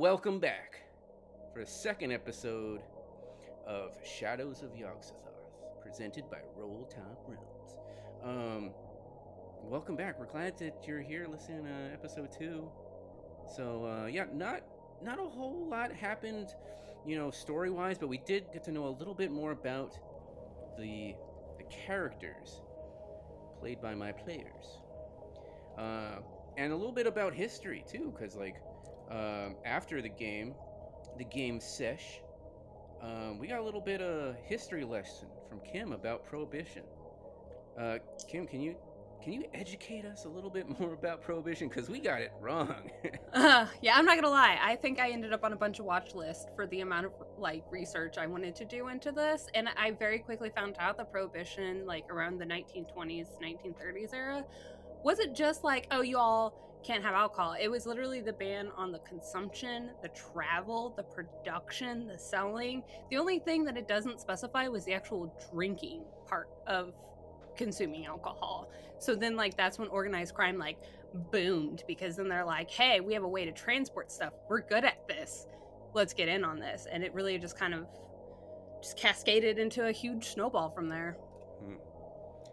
welcome back for the second episode of Shadows of Yog-Sothoth, presented by Roll Top Realms. Welcome back. We're glad that you're here listening to episode 2. So, not a whole lot happened, story-wise, but we did get to know a little bit more about the characters played by my players. And a little bit about history too, because after the game sesh, we got a little bit of history lesson from Kim about Prohibition. Kim, can you educate us a little bit more about Prohibition, because we got it wrong? Yeah, I'm not gonna lie. I think I ended up on a bunch of watch lists for the amount of research I wanted to do into this, and I very quickly found out that Prohibition, around the 1920s, 1930s era, wasn't just you all can't have alcohol. It was literally the ban on the consumption, the travel, the production, the selling. The only thing that it doesn't specify was the actual drinking part of consuming alcohol. So then that's when organized crime boomed, because then they're like, hey, we have a way to transport stuff. We're good at this. Let's get in on this. And it really just kind of cascaded into a huge snowball from there.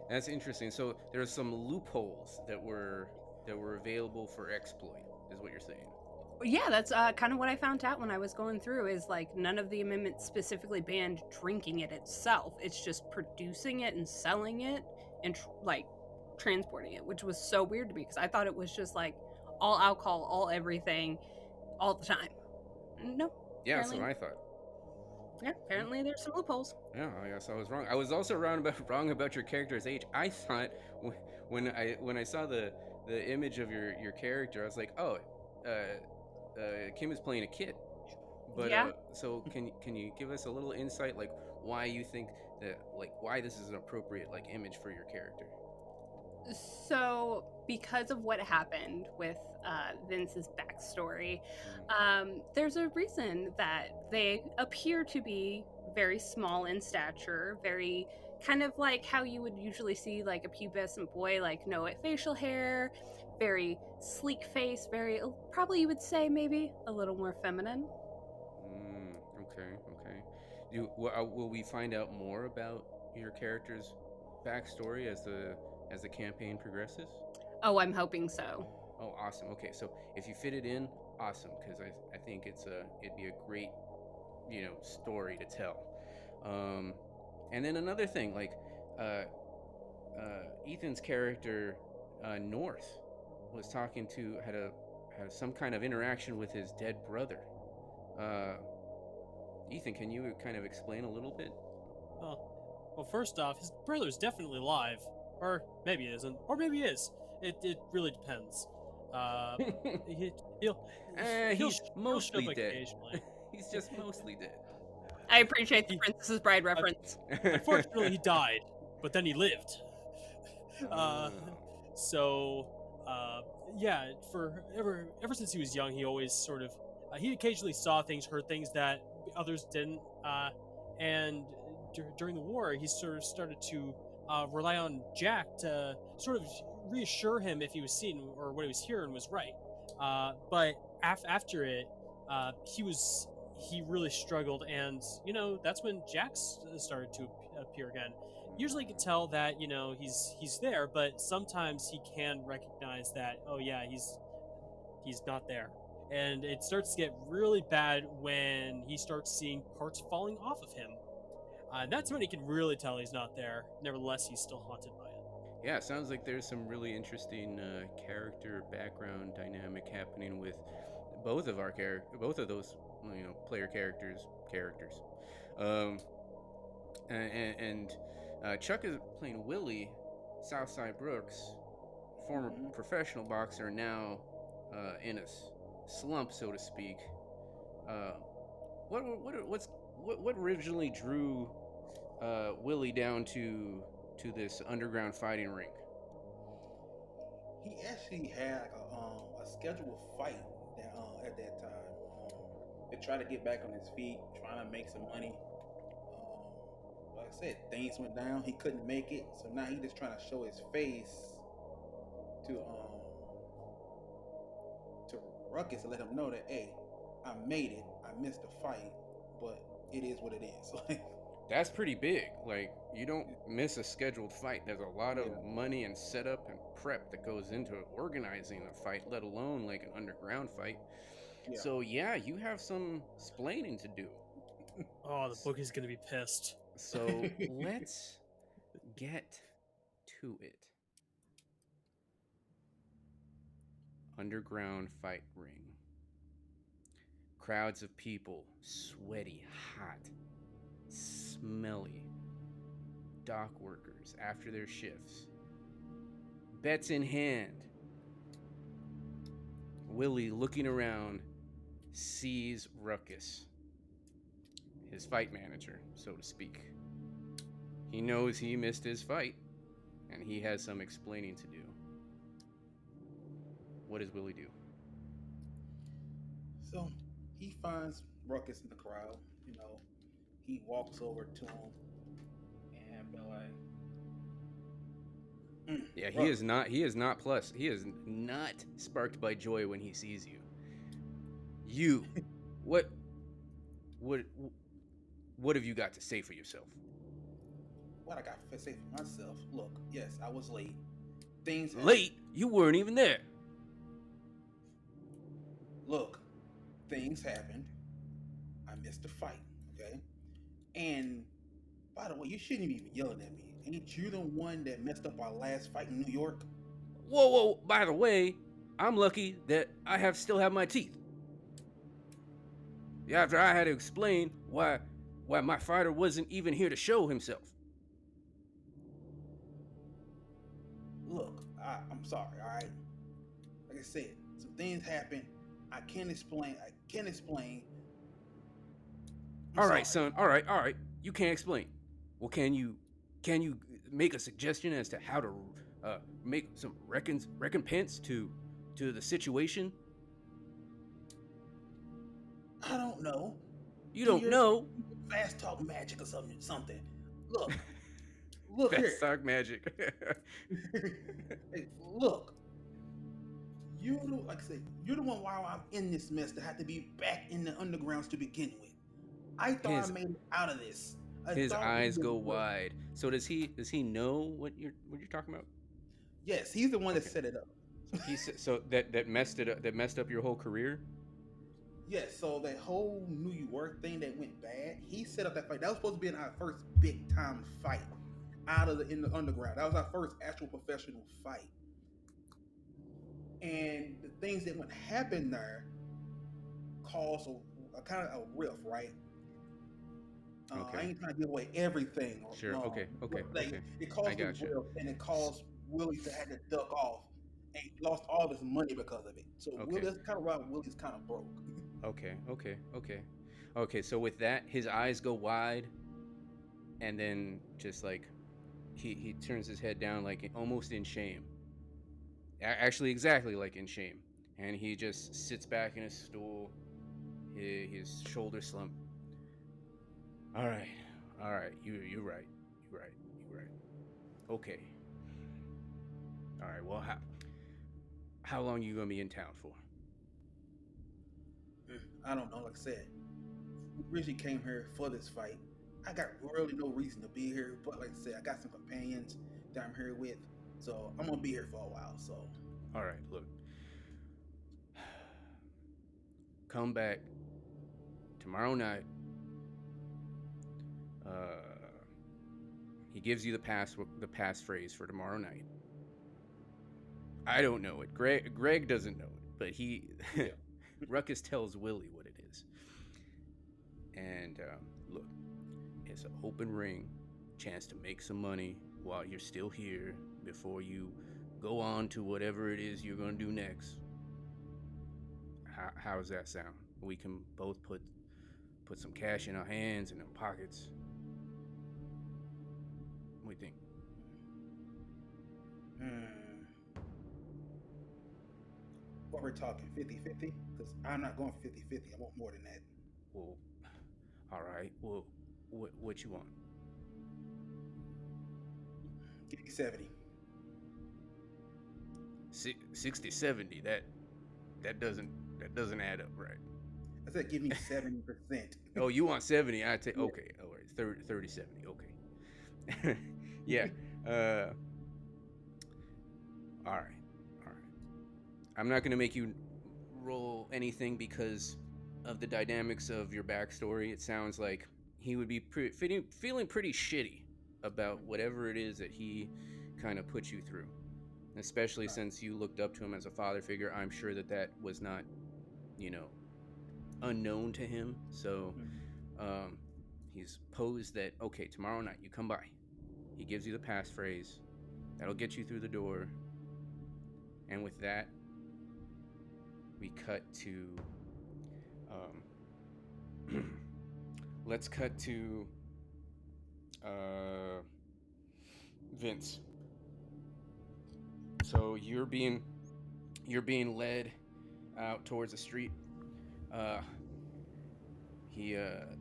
That's interesting. So there's some loopholes that were available for exploit, is what you're saying. Yeah, that's kind of what I found out when I was going through, is none of the amendments specifically banned drinking it itself. It's just producing it and selling it and transporting it, which was so weird to me, because I thought it was just all alcohol, all everything, all the time. No. Yeah, that's what I thought. Yeah, apparently there's some loopholes. Yeah, I guess I was wrong. I was also wrong about your character's age. I thought when I saw the image of your character, I was like, oh, Kim is playing a kid. But yeah. So can you give us a little insight, why you think that, why this is an appropriate image for your character? So, because of what happened with Vince's backstory, there's a reason that they appear to be very small in stature, very kind of like how you would usually see a pubescent boy, no facial hair, very sleek face, very, probably you would say maybe a little more feminine. Okay. Will we find out more about your character's backstory as the campaign progresses? Oh, I'm hoping so. Oh, awesome. Okay, so if you fit it in, awesome, because I think it'd be a great story to tell. And then another thing, Ethan's character North was talking to had some kind of interaction with his dead brother. Ethan, can you kind of explain a little bit? Well, first off, his brother's definitely alive. Or maybe he isn't. Or maybe he is. It really depends. He's mostly dead. Occasionally. He's just mostly dead. I appreciate the Princess's Bride reference. Unfortunately, he died, but then he lived. Yeah, ever since he was young, he always sort of he occasionally saw things, heard things that others didn't, and during the war, he sort of started to rely on Jack to sort of reassure him if he was seeing or what he was hearing was right. But after it, he really struggled, and that's when Jack started to appear again. Usually, you can tell that he's there, but sometimes he can recognize that, oh yeah, he's not there. And it starts to get really bad when he starts seeing parts falling off of him. That's when he can really tell he's not there. Nevertheless, he's still haunted by it. Yeah, it sounds like there's some really interesting character background dynamic happening with both of those player characters. And Chuck is playing Willie, Southside Brooks, former professional boxer, now in a slump, so to speak. What originally drew Willie down to this underground fighting ring? He actually had a scheduled fight at that time. To try to get back on his feet, trying to make some money. Like I said, things went down. He couldn't make it, so now he's just trying to show his face to Ruckus to let him know that, hey, I made it. I missed the fight, but it is what it is. Like, That's pretty big. Like, you don't miss a scheduled fight. There's a lot of Yeah. money and setup and prep that goes into organizing a fight, let alone like an underground fight. Yeah. So yeah, you have some splaining to do. Oh, the bookie's gonna be pissed. So let's get to it. Underground fight ring. Crowds of people, sweaty, hot, smelly. Dock workers after their shifts. Bets in hand. Willie, looking around, sees Ruckus, his fight manager, so to speak. He knows he missed his fight, and he has some explaining to do. What does Willie do? So he finds Ruckus in the crowd. You know, he walks over to him and be like, Yeah, he Ruckus, is not. He is not plus. He is not sparked by joy when he sees you. You, what have you got to say for yourself? what I got to say for myself. Look, yes, I was late. Things happened. Late? You weren't even there. Look, things happened. I missed the fight, okay? And by the way, you shouldn't be even yelling at me. Ain't you the one that messed up our last fight in New York? Whoa! By the way, I'm lucky that I still have my teeth. After I had to explain why my fighter wasn't even here to show himself. Look, I'm sorry, all right? Like I said, some things happen. I can't explain. All right, son. All right. You can't explain. Well, can you make a suggestion as to how to make some recompense to the situation? I don't know. You don't know? Fast talk magic or something. Look here. Fast talk magic. Hey, look. Like I said, you're the one while I'm in this mess that had to be back in the undergrounds to begin with. I thought I made it out of this. His eyes go wide. So does he know what you're talking about? Yes, he's the one that set it up. So that messed up your whole career? Yes, so that whole New York thing that went bad, he set up that fight. That was supposed to be our first big time fight in the underground. That was our first actual professional fight. And the things that would happen there caused a kind of a rift, right? Okay. I ain't trying to give away everything. Sure. Okay. It caused a rift, and it caused Willie to have to duck off, and he lost all of his money because of it. So that's kind of why Willie's kind of broke. Okay. So with that, his eyes go wide, and then just like he turns his head down, like almost in shame. Actually, exactly like in shame, and he just sits back in his stool, his shoulders slump. All right. You're right. Okay. All right. Well, how long are you gonna be in town for? I don't know. Like I said, we originally came here for this fight. I got really no reason to be here, but like I said, I got some companions that I'm here with, so I'm gonna be here for a while. So, all right, look, come back tomorrow night. He gives you the passphrase for tomorrow night. I don't know it. Greg doesn't know it, but Ruckus tells Willie what it is. And look, it's an open ring, chance to make some money while you're still here before you go on to whatever it is you're gonna do next. How does that sound? We can both put some cash in our hands and in our pockets. What do you think? What we're talking, 50-50? Because I'm not going for 50-50. I want more than that. Well, all right. Well, what you want? Give me 70. 60, 70. That doesn't add up, right? I said give me 70%. Oh, you want 70? I'd take Yeah. okay. All right, 30 70. Okay. Yeah. All right. All right. I'm not gonna make you roll anything because of the dynamics of your backstory. It sounds like he would be feeling pretty shitty about whatever it is that he kind of put you through, especially since you looked up to him as a father figure. I'm sure that was not, you know, unknown to him. So he's posed that, okay, tomorrow night you come by. He gives you the passphrase. That'll get you through the door. And with that, we cut to let's cut to Vince. So you're being led out towards the street. The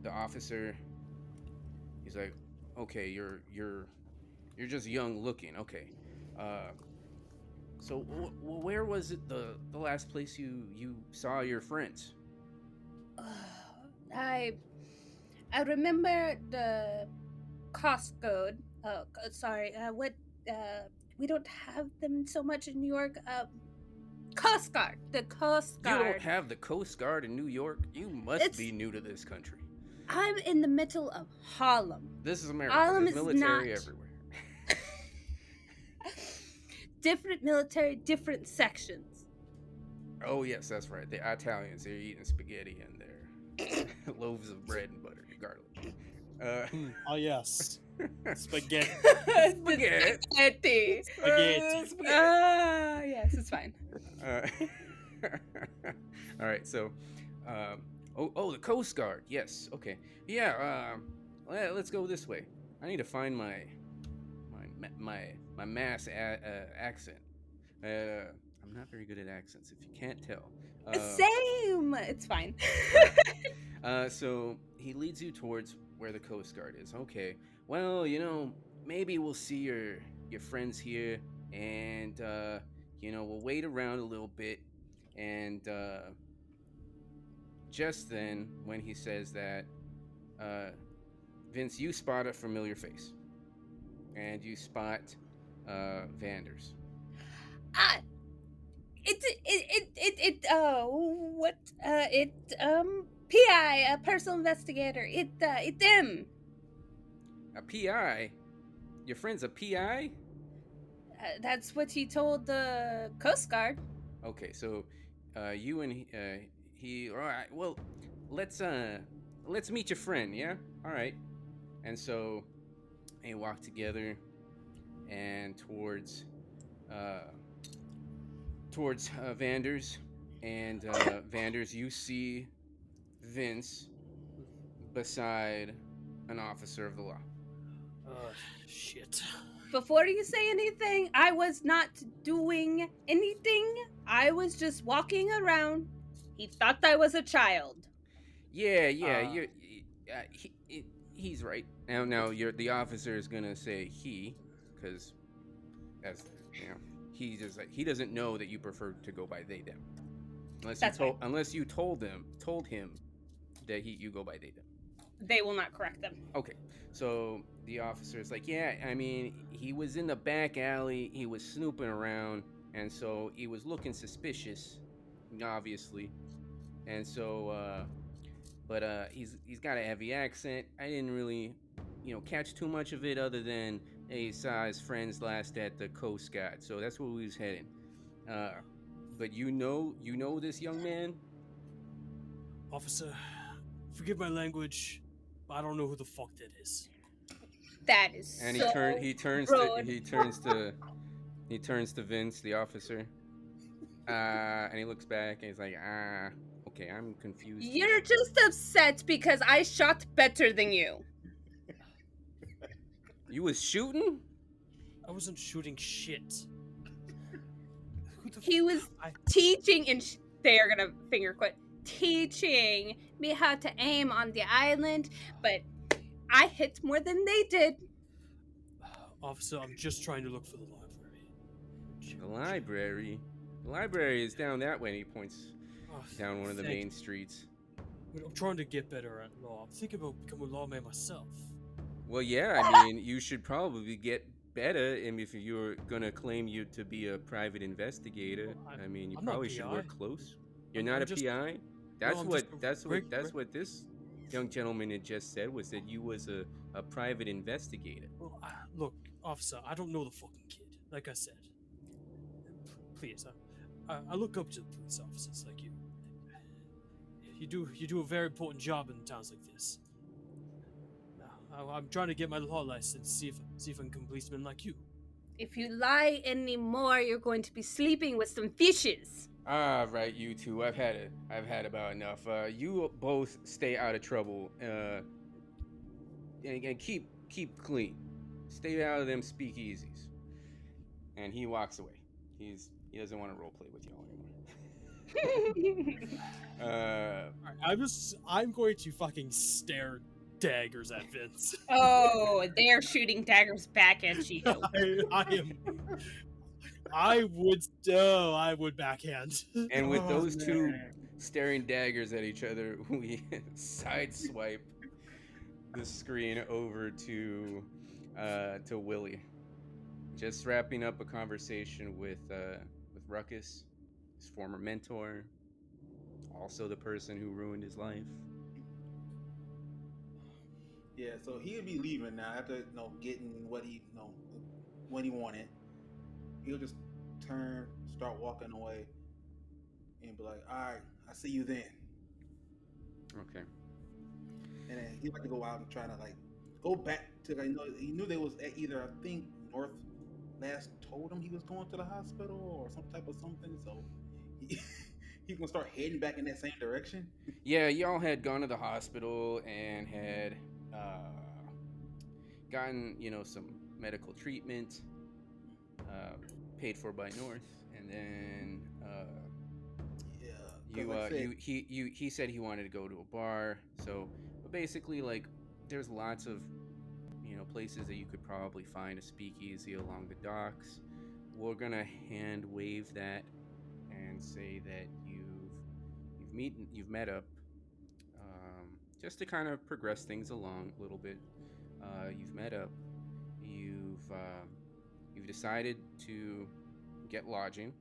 officer, he's like, okay, you're just young looking. Okay. So where was it the last place you saw your friends? I remember the cost code. Sorry. What? We don't have them so much in New York. Coast Guard. The Coast Guard. You don't have the Coast Guard in New York? You must be new to this country. I'm in the middle of Harlem. This is America. Harlem There's is military not... everywhere. Different military, different sections. Oh yes, that's right. The Italians, they're eating spaghetti and their loaves of bread and butter and garlic. Oh yes, spaghetti. Spaghetti. Yes, it's fine. All right, so, the Coast Guard. Yes, okay, yeah. Let's go this way. I need to find my mass accent. I'm not very good at accents, if you can't tell. Same. It's fine. So he leads you towards where the Coast Guard is. Okay. Well, maybe we'll see your friends here, and we'll wait around a little bit. And just then, when he says that, Vince, you spot a familiar face, and you spot Vanders. PI, a personal investigator. It's them. A PI? Your friend's a PI? That's what he told the Coast Guard. Okay, so you and he. All right. Well, let's meet your friend. Yeah. All right. And so they walk together and towards Vanders, and Vanders, you see Vince beside an officer of the law. Shit. Before you say anything, I was not doing anything. I was just walking around. He thought I was a child. Yeah, he's right. Now, the officer is gonna say he, because, as you know, he doesn't know that you prefer to go by they them, unless you told him that you go by they them. They will not correct them. Okay, so the officer is like, yeah, I mean, he was in the back alley, he was snooping around, and so he was looking suspicious, obviously, and so, but he's got a heavy accent. I didn't really, catch too much of it, other than he saw his friends last at the Coast Guard, so that's where we was heading. But you know this young man? Officer, forgive my language, but I don't know who the fuck that is. That is and so he turns to Vince, the officer, and he looks back and he's like, okay, I'm confused. You're just upset because I shot better than you. You was shooting? I wasn't shooting shit. He was teaching, and they are gonna finger quote, teaching me how to aim on the island, but I hit more than they did. Officer, I'm just trying to look for the library. The library? The library is down that way, and he points down one of the main streets. I'm trying to get better at law. I'm thinking about becoming a lawman myself. Well, yeah, I mean, you should probably get better. And if you're gonna claim you to be a private investigator, Well, I mean, you I'm not probably should PI. work close. You're not I'm a just PI. no. I'm just a That's what this young gentleman had just said, was that you was a private investigator. Well, look, officer. I don't know the fucking kid. Like I said, please. I look up to the police officers like you. You do a very important job in towns like this. I'm trying to get my law license. See if I can complete something like you. If you lie anymore, you're going to be sleeping with some fishes. Ah, right, you two. I've had about enough. You both stay out of trouble. And keep clean. Stay out of them speakeasies. And he walks away. He doesn't want to roleplay with y'all anymore. I'm going to fucking stare daggers at Vince. Oh, they're shooting daggers back at you. I would backhand. And with those two staring daggers at each other, we sideswipe the screen over to Willie, just wrapping up a conversation with Ruckus, his former mentor, also the person who ruined his life. Yeah, so he'll be leaving now after getting what what he wanted. He'll just start walking away, and be like, "All right, I see you then." Okay. And then he'd like to go out and try to go back to he knew there was either, I think, North last told him he was going to the hospital or some type of something, so he's gonna start heading back in that same direction. Yeah, y'all had gone to the hospital and had gotten some medical treatment paid for by North, and then he said he wanted to go to a bar. So, but basically, there's lots of places that you could probably find a speakeasy along the docks. We're gonna hand wave that and say that you've met up, just to kind of progress things along a little bit. You've met up. You've decided to get lodging,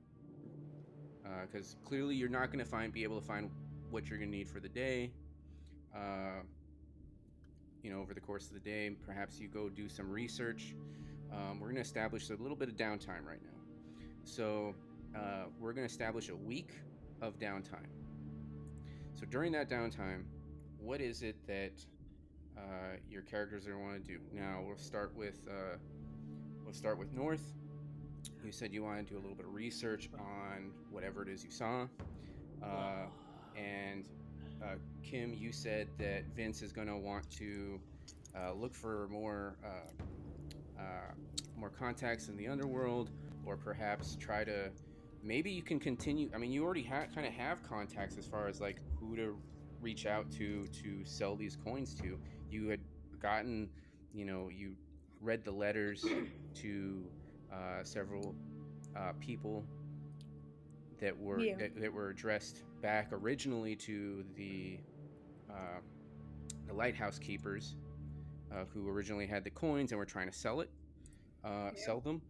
because clearly you're not going to be able to find what you're going to need for the day. Over the course of the day, perhaps you go do some research. We're going to establish a little bit of downtime right now. So we're going to establish a week of downtime. So during that downtime, what is it that your characters are going to want to do? Now we'll start with North. You said you want to do a little bit of research on whatever it is you saw, and Kim, you said that Vince is going to want to look for more contacts in the underworld, or perhaps try to. Maybe you can continue. I mean, you already kind of have contacts as far as who to reach out to sell these coins to. You had gotten, you read the letters to several people that were addressed back originally to the lighthouse keepers, who originally had the coins and were trying to sell them.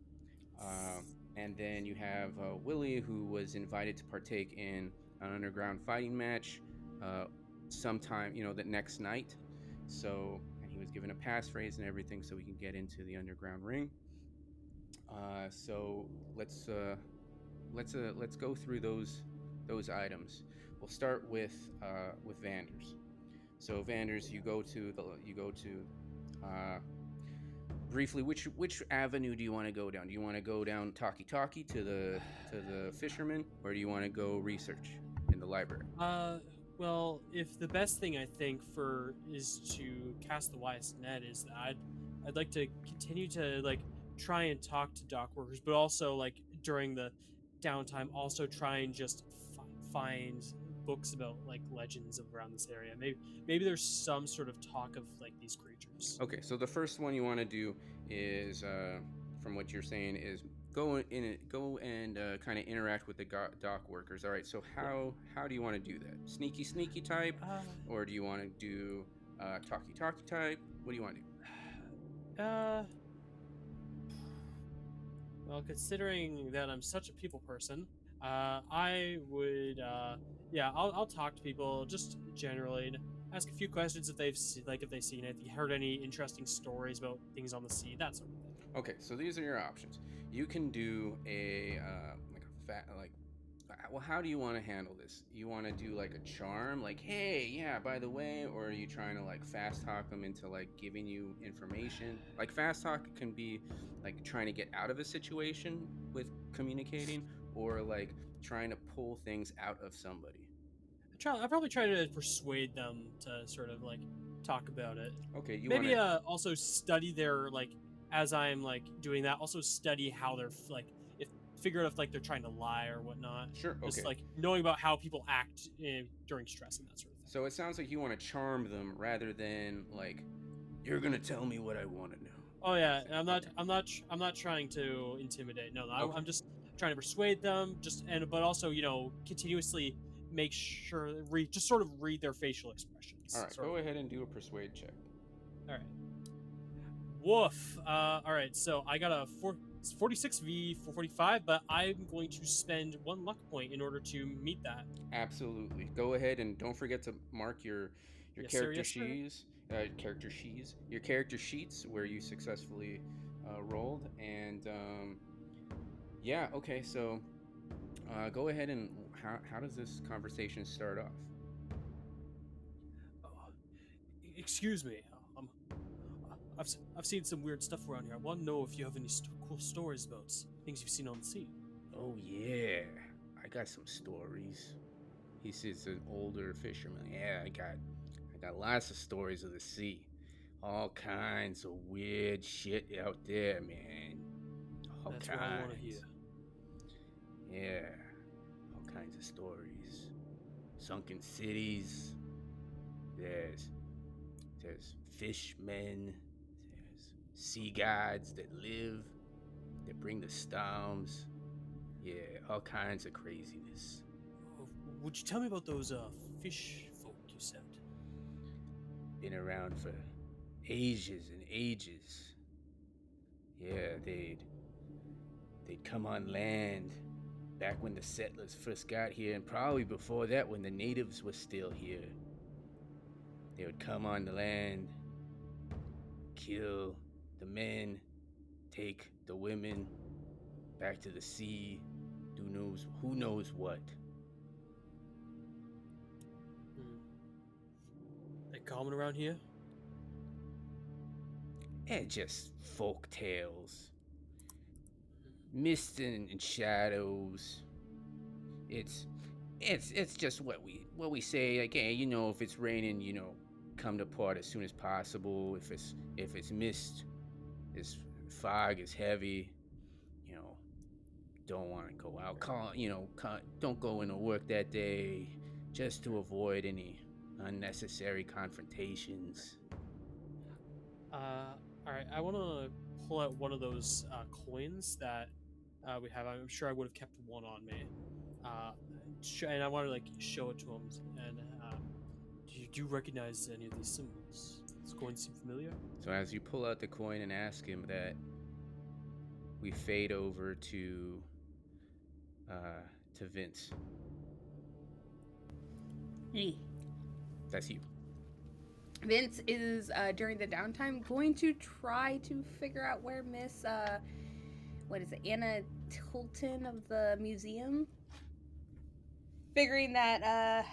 And then you have Willie, who was invited to partake in an underground fighting match sometime, the next night. So, and he was given a passphrase and everything so he can get into the underground ring. So let's go through those items. We'll start with Vanders. So Vanders, you go to briefly, which avenue do you want to go down? Do you want to go down Talkie Talkie to the fisherman, or do you want to go research in the library? Well, if the best thing I think is to cast the widest net is that I'd like to continue to try and talk to dock workers, but also during the downtime, also try and just find books about legends around this area. Maybe there's some sort of talk of these creatures. Okay, so the first one you want to do is, from what you're saying, is go and kind of interact with the dock workers. All right. So how do you want to do that? Sneaky type, or do you want to do talky type? What do you want to do? Well, considering that I'm such a people person, I would, I'll talk to people just generally and ask a few questions if they've if they've seen it, if you heard any interesting stories about things on the sea, that sort of thing. Okay, so these are your options. You can do well, how do you want to handle this? You want to do like a charm, like, hey, yeah, by the way, or are you trying to like fast talk them into like giving you information? Like fast talk can be like trying to get out of a situation with communicating, or like trying to pull things out of somebody. I'll probably try to persuade them to sort of like talk about it. Okay, you Maybe want to also study their like as I'm like doing that. Also study how they're like if figure out if like they're trying to lie or whatnot. Sure, Just okay. like knowing about how people act during stress and that sort of thing. So it sounds like you want to charm them rather than like you're gonna tell me what I want to know. Oh yeah, Okay. I'm not trying to intimidate. No, Okay. I'm just trying to persuade them. But also continuously make sure just sort of read their facial expressions. All right, go ahead and do a persuade check. All right. Woof. All right. So I got a 46 v 445, but I'm going to spend 1 luck point in order to meet that. Absolutely. Go ahead and don't forget to mark your Yes, character sir, yes, sir. your character sheets where you successfully rolled. And yeah, okay. So go ahead and how does this conversation start off? Excuse me. I've seen some weird stuff around here. I want to know if you have any cool stories about things you've seen on the sea. Oh yeah, I got some stories. He says an older fisherman. Yeah, I got lots of stories of the sea. All kinds of weird shit out there, man. That's what I want to hear. Yeah, all kinds of stories. Sunken cities. There's fishmen. There's sea gods that live. That bring the storms. Yeah, all kinds of craziness. Would you tell me about those fish folk you said? Been around for ages and ages. Yeah, they'd come on land back when the settlers first got here, and probably before that when the natives were still here. They would come on the land, kill the men, take the women back to the sea, who knows what. They common around here? And just folk tales. Mists and shadows. It's just what we say. Like, hey, if it's raining, come to port as soon as possible. If it's mist, this fog is heavy. Don't want to go out. Don't go into work that day, just to avoid any unnecessary confrontations. All right. I want to pull out one of those coins that we have. I'm sure I would have kept one on me. And I want to like show it to him. And do you recognize any of these symbols? Does the coin seem familiar? So as you pull out the coin and ask him that, we fade over to Vince. Hey. That's you. Vince is during the downtime going to try to figure out where Miss Anna Tilton of the museum, figuring that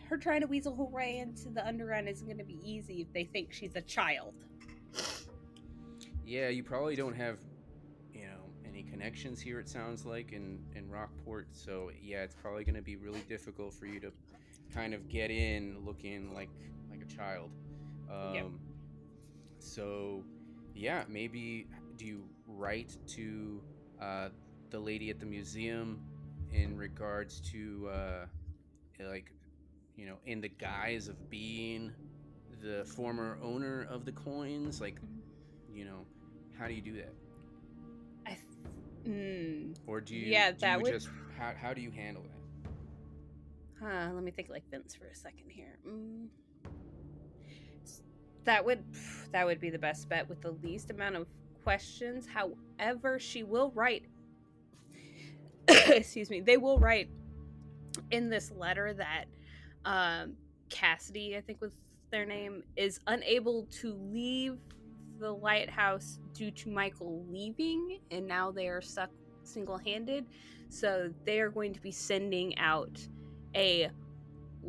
her trying to weasel her way into the underground isn't going to be easy if they think she's a child. Yeah, you probably don't have any connections here, it sounds like, in Rockport, so yeah, it's probably going to be really difficult for you to kind of get in looking like a child. Yep. So yeah, maybe do you write to the lady at the museum in regards to in the guise of being the former owner of the coins, like, how do you do that? Or do you Yeah, that would. just how do you handle that? Let me think like Vince for a second here. That would be the best bet with the least amount of questions. However, she will write. Excuse me. They will write in this letter that Cassidy, I think was their name, is unable to leave the lighthouse due to Michael leaving, and now they are stuck single-handed. So they are going to be sending out a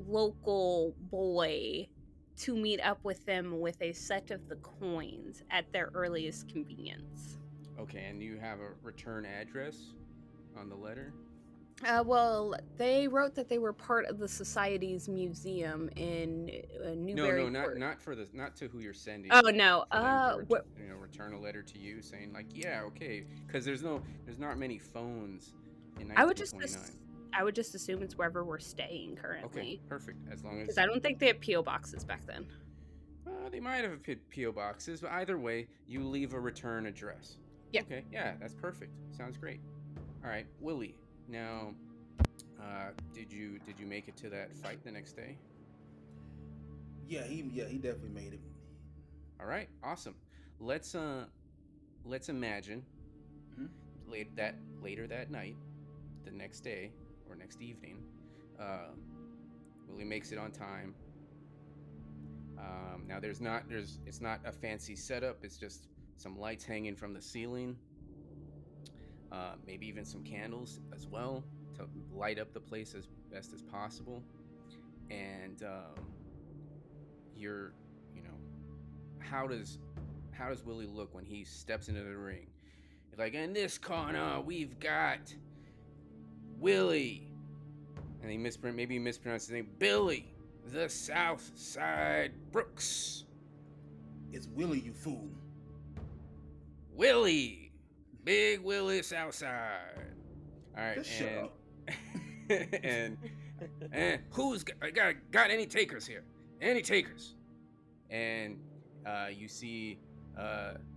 local boy to meet up with them with a set of the coins at their earliest convenience. Okay, and you have a return address on the letter? Well, they wrote that they were part of the Society's museum in No, Newburyport. not to who you're sending. Oh no. For them to return a letter to you saying like, yeah, okay, because there's not many phones in I 1929. would just assume it's wherever we're staying currently. Okay, perfect. As long as Because I don't think they had PO boxes back then. they might have PO boxes, but either way, you leave a return address. Yeah. Okay, yeah, that's perfect. Sounds great. All right, Willie. Now, did you make it to that fight the next day? Yeah, he definitely made it. All right, awesome. Let's imagine later that night, the next day or next evening, Willie makes it on time. Now it's not a fancy setup. It's just some lights hanging from the ceiling. Maybe even some candles as well to light up the place as best as possible. And how does Willie look when he steps into the ring? Like, in this corner we've got Willie, and he mispronounced his name, Billy, the South Side Brooks. It's Willie, you fool. Willie, Big Willie Southside. All right, Just shut up. and who's got any takers here? Any takers? And you see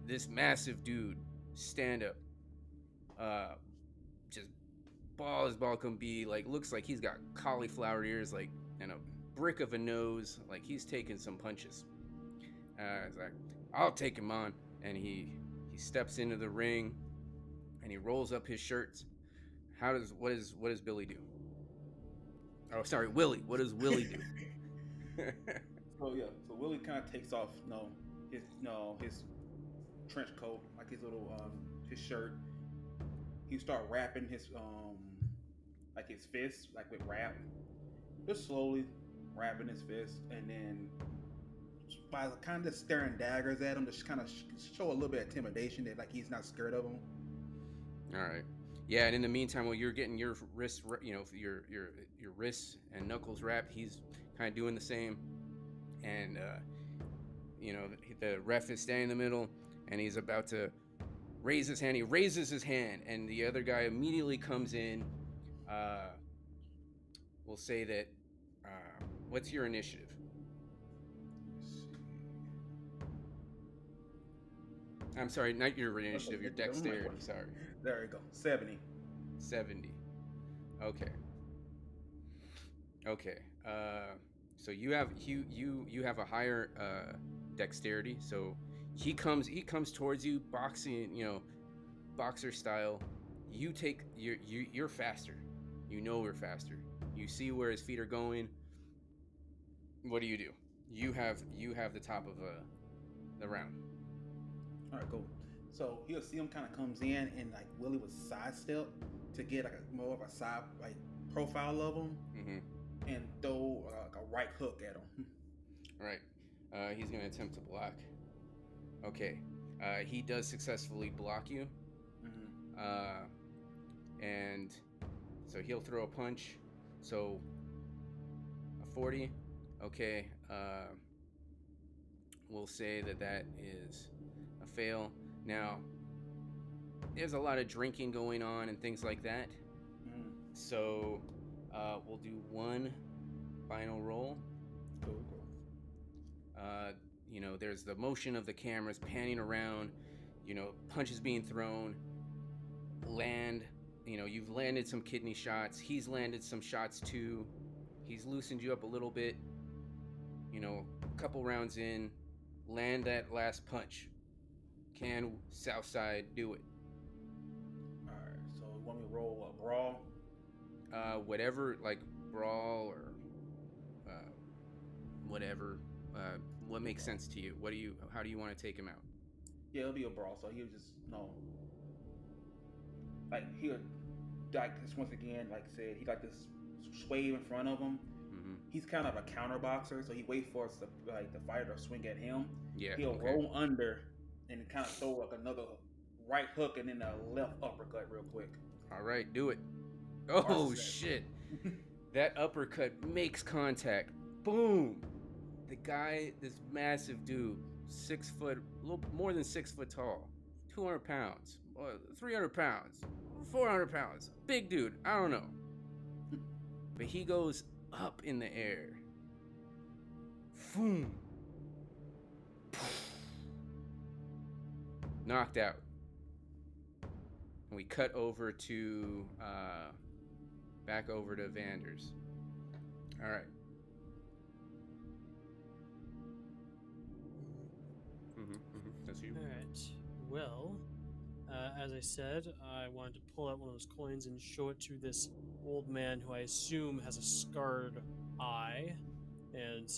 this massive dude stand up, just ball as ball can be. Like, looks like he's got cauliflower ears, like, and a brick of a nose. Like, he's taking some punches. He's like, I'll take him on, and he steps into the ring, and he rolls up his shirt. What does Billy do? Oh, sorry, Willie. What does Willie do? So Willie kind of takes off, his trench coat, like his little his shirt. He start wrapping his like his fist, like with wrap, just slowly wrapping his fist, and then by kind of staring daggers at him, just kind of show a little bit of intimidation that like he's not scared of him. All right. Yeah, and in the meantime, while you're getting your wrists, your wrists and knuckles wrapped, he's kind of doing the same. And the ref is standing in the middle, and he's about to raise his hand. He raises his hand, and the other guy immediately comes in. We'll say that. What's your initiative? I'm sorry, not your initiative, your dexterity. Sorry. There you go. 70. 70. Okay. So you have a higher dexterity. So he comes towards you, boxing, boxer style. You're faster. We're faster. You see where his feet are going. What do? You have the top of the round. All right, cool. So he'll see him kind of comes in, and like Willie would sidestep to get like more of a side like profile of him, and throw like a right hook at him. All right. He's gonna attempt to block. Okay. He does successfully block you. And so he'll throw a punch. So a 40. Okay. We'll say that is a fail. Now, there's a lot of drinking going on and things like that. So we'll do one final roll. Cool. There's the motion of the cameras panning around, punches being thrown. land. You've landed some kidney shots. He's landed some shots too. He's loosened you up a little bit. A couple rounds in, land that last punch. Can Southside do it? All right. So you want me to roll a brawl? Whatever, like brawl or whatever. What makes sense to you? How do you want to take him out? Yeah, it'll be a brawl. So he'll just like he'll like this once again. Like I said, he got this sway in front of him. Mm-hmm. He's kind of a counter boxer, so he waits for us to the fighter to swing at him. Yeah. He'll roll under and kind of throw like another right hook and then a left uppercut real quick. All right, do it. Oh shit! That uppercut makes contact. Boom! The guy, this massive dude, 6 foot, a little more than 6 foot tall, 200 pounds, 300 pounds, 400 pounds, big dude. I don't know, but he goes up in the air. Boom! Knocked out. And we cut over to back over to Vanders. All right. That's you. All right. Well, as I said, I wanted to pull out one of those coins and show it to this old man who I assume has a scarred eye and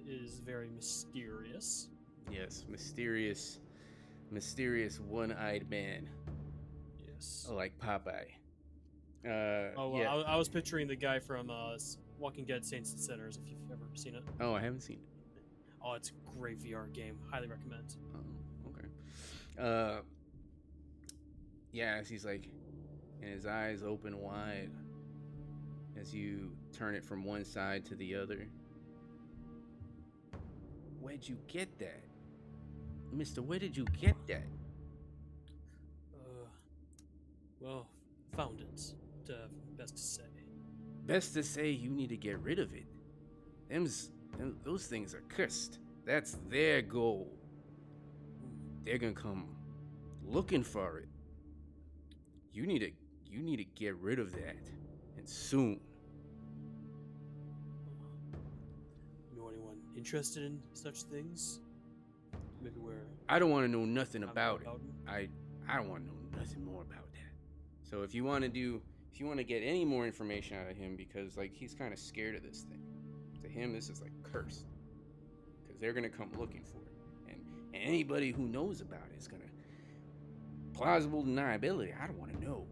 is very mysterious. Yes, mysterious one-eyed man. Yes. Like Popeye. Yeah. I was picturing the guy from Walking Dead Saints and Sinners, if you've ever seen it. Oh, I haven't seen it. Oh, it's a great VR game. Highly recommend. Oh, okay. Yeah, as he's like, and his eyes open wide as you turn it from one side to the other. Where'd you get that? Mister, where did you get that? Well, found it. Best to say. Best to say you need to get rid of it. Those things are cursed. That's their goal. They're gonna come looking for it. You need to get rid of that, and soon. Know anyone interested in such things? Maybe where I don't want to know nothing about it. them? I don't want to know nothing more about that. So if you want to get any more information out of him, because like he's kind of scared of this thing. To him, this is like cursed, because they're gonna come looking for it, and anybody who knows about it is gonna plausible deniability. I don't want to know.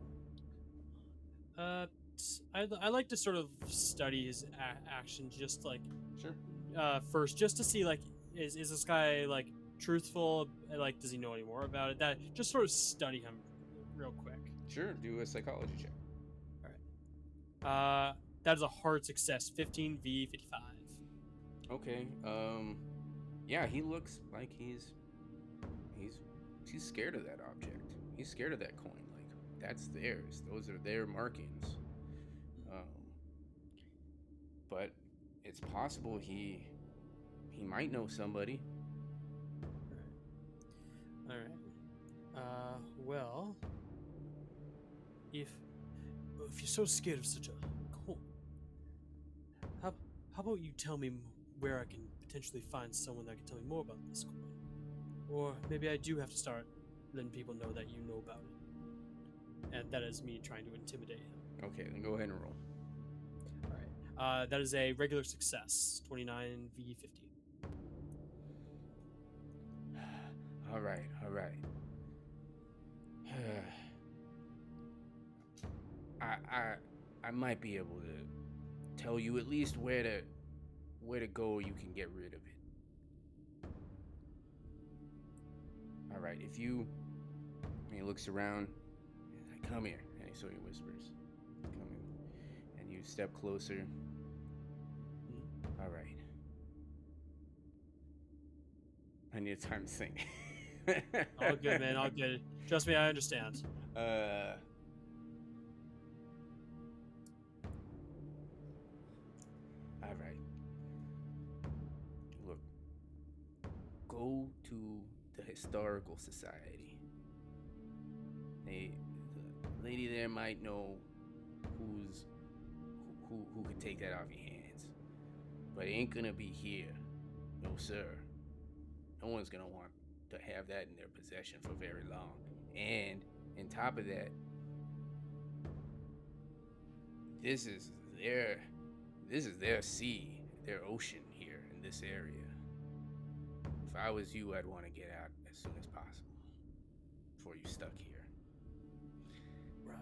I like to sort of study his actions, just like Sure. First, just to see like is this guy like truthful? Like, does he know any more about it? That just sort of study him real quick. Sure. Do a psychology check. That is a hard success. 15 v 55. Okay. Yeah, he looks like he's scared of that object. He's scared of that coin. Like, that's theirs. Those are their markings. But it's possible he might know somebody. All right. Well, if you're so scared of such a coin, how about you tell me where I can potentially find someone that can tell me more about this coin? Or maybe I do have to start letting people know that you know about it. And that is me trying to intimidate him. Okay, then go ahead and roll. All right. That is a regular success. 29 v 50. All right. I might be able to tell you at least where to go. You can get rid of it. All right. And he looks around. He's like, "Come here," and so he whispers, "Come in," and you step closer. All right. I need time to think. All good, man. All good. Trust me, I understand. All right. Look. Go to the Historical Society. lady there might know who could take that off your hands. But it ain't gonna be here. No, sir. No one's gonna want to have that in their possession for very long. And on top of that, this is their sea, their ocean here in this area. If I was you, I'd want to get out as soon as possible before you stuck here. Right.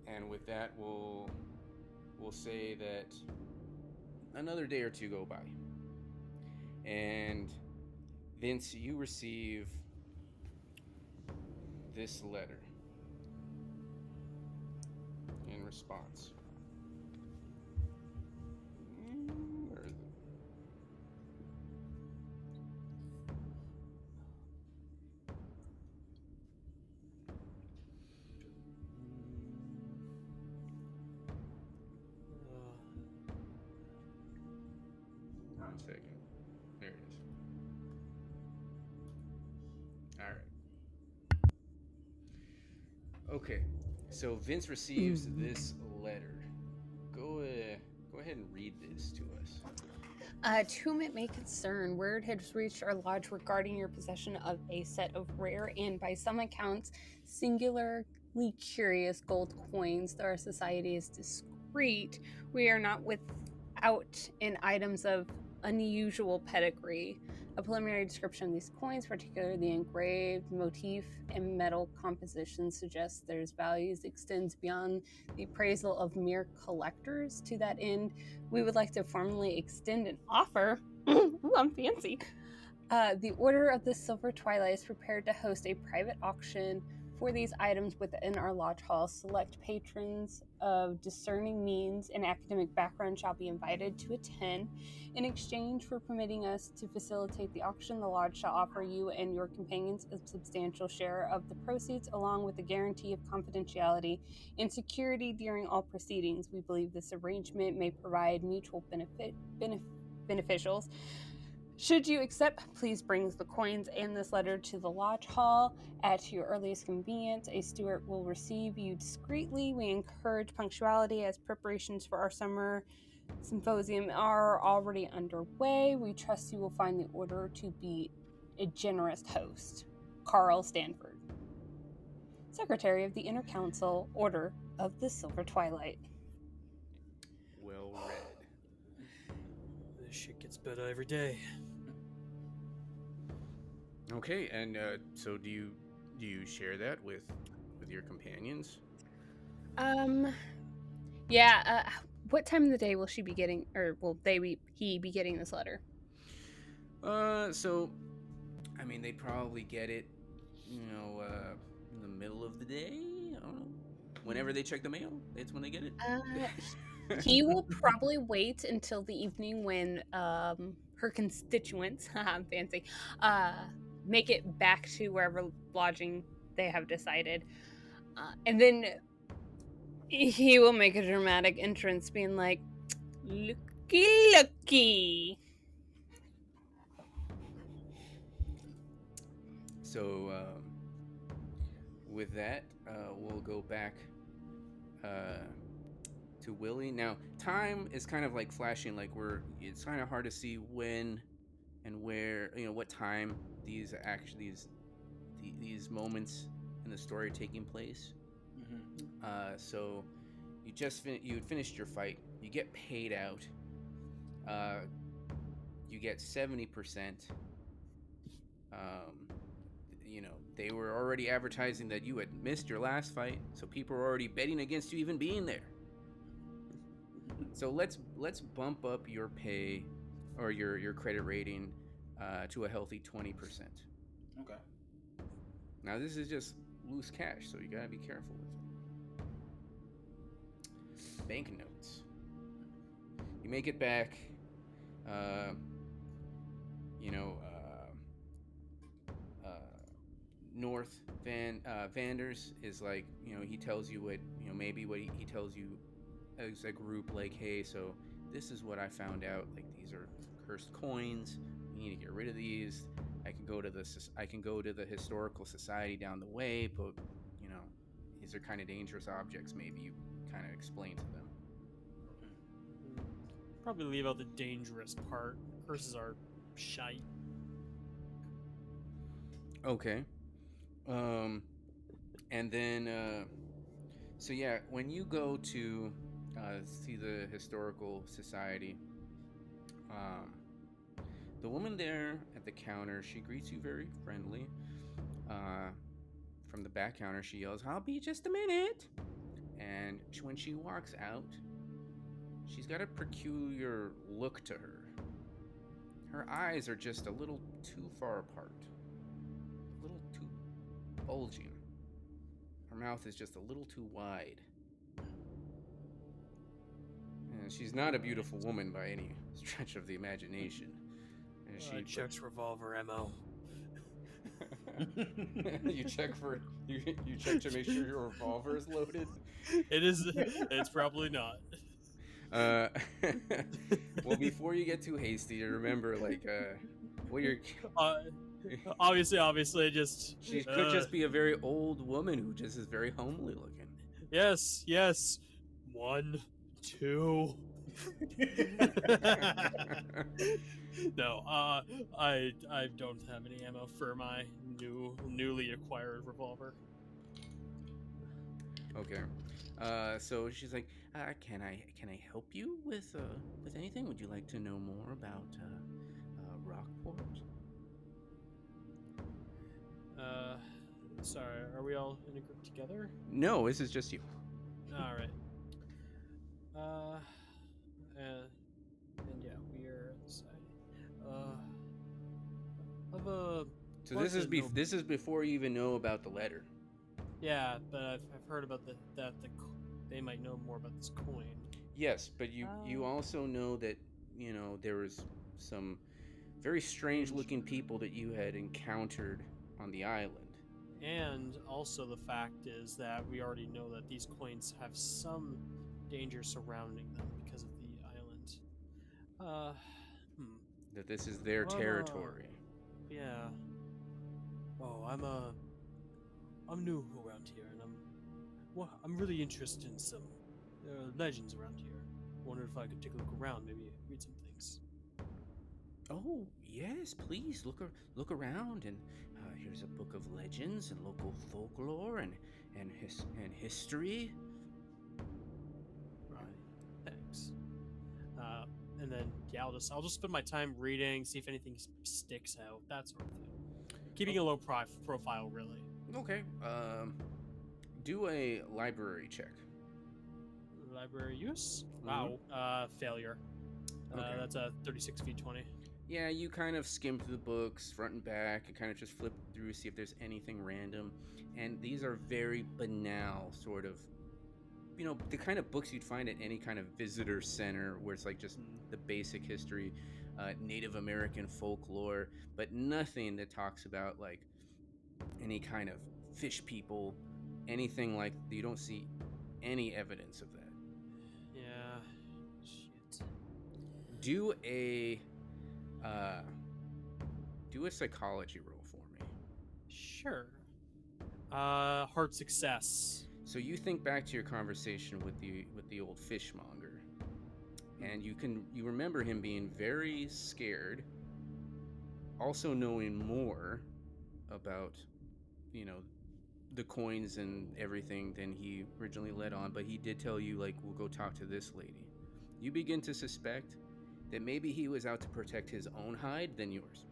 And with that, we'll say that another day or two go by. And Vince, you receive this letter in response. Where is it? One second. There it is. All right. Okay. So Vince receives this letter. Go ahead and read this to us. To whom it may concern, word has reached our lodge regarding your possession of a set of rare and, by some accounts, singularly curious gold coins. Though our society is discreet, we are not without in items of unusual pedigree. A preliminary description of these coins, particularly the engraved motif and metal composition, suggests their values extends beyond the appraisal of mere collectors. To that end, we would like to formally extend an offer. Ooh, I'm fancy. The Order of the Silver Twilight is prepared to host a private auction for these items within our lodge hall. Select patrons of discerning means and academic background shall be invited to attend. In exchange for permitting us to facilitate the auction, the lodge shall offer you and your companions a substantial share of the proceeds, along with a guarantee of confidentiality and security during all proceedings. We believe this arrangement may provide mutual beneficials. Should you accept, please bring the coins and this letter to the lodge hall at your earliest convenience. A steward will receive you discreetly. We encourage punctuality as preparations for our summer symposium are already underway. We trust you will find the order to be a generous host. Carl Stanford, Secretary of the Inner Council, Order of the Silver Twilight. Well read. This shit gets better every day. Okay, and so do you share that with your companions? Yeah. What time of the day will she be getting, or will he be getting this letter? So, I mean, they probably get it, in the middle of the day. I don't know. Whenever they check the mail, that's when they get it. He will probably wait until the evening when her constituents, fancy, make it back to wherever lodging they have decided, and then he will make a dramatic entrance, being like, "Looky, looky." So, with that, we'll go back to Willie. Now, time is kind of like flashing, like it's kind of hard to see when and where, what time these moments in the story are taking place. Mm-hmm. So you had finished your fight. You get paid out. You get 70%. They were already advertising that you had missed your last fight, so people were already betting against you even being there. So let's bump up your pay or your credit rating to a healthy 20%. Okay. Now this is just loose cash, so you gotta be careful with it. Banknotes. You make it back. North Vanders is like, he tells you what, maybe what he tells you as a group, like, hey, so this is what I found out, like, these are cursed coins, we need to get rid of these. I can go to the historical society down the way, but these are kind of dangerous objects. Maybe you kind of explain to them. Probably leave out the dangerous part. Curses are shite. Okay. And then, so yeah, when you go to see the historical society, the woman there at the counter, she greets you very friendly. From the back counter, she yells, "I'll be just a minute." And when she walks out, she's got a peculiar look to her. Her eyes are just a little too far apart, a little too bulging. Her mouth is just a little too wide. And she's not a beautiful woman by any stretch of the imagination. And she checks revolver ammo. you check to make sure your revolver is loaded. It is. It's probably not. Well, before you get too hasty, remember, like, what you're. Obviously, just She could just be a very old woman who just is very homely looking. Yes. 1, 2. No, I don't have any ammo for my newly acquired revolver. Okay. So she's like, can I help you with anything? Would you like to know more about Rockport? Sorry, are we all in a group together? No, this is just you. All right. And yeah, we are at the side. So this is before you even know about the letter. Yeah, but I've heard about they might know more about this coin. Yes, but you also know that, you know, there was some very strange looking people that you had encountered on the island. And also the fact is that we already know that these coins have some danger surrounding them because of the island. That this is their territory. Yeah. Oh, I'm new around here, and I'm really interested in some legends around here. Wondered if I could take a look around, maybe read some things. Oh yes, please look around, and here's a book of legends and local folklore and history. Right. Thanks. And then yeah, I'll just spend my time reading, see if anything sticks out, that sort of thing. Keeping a low profile, really. Okay. Do a library check. Library use? Wow. Failure. Okay. That's a 36 feet 20. Yeah, you kind of skim through the books front and back and kind of just flip through, see if there's anything random. And these are very banal, sort of, you know, the kind of books you'd find at any kind of visitor center where it's like just the basic history, Native American folklore, but nothing that talks about like any kind of fish people, anything like that. You don't see any evidence of that. Yeah. Shit. Do a psychology roll for me. Sure. Hard success. So you think back to your conversation with the old fishmonger, and you remember him being very scared, also knowing more about, you know, the coins and everything than he originally let on, but he did tell you, like, we'll go talk to this lady. You begin to suspect that maybe he was out to protect his own hide than yours.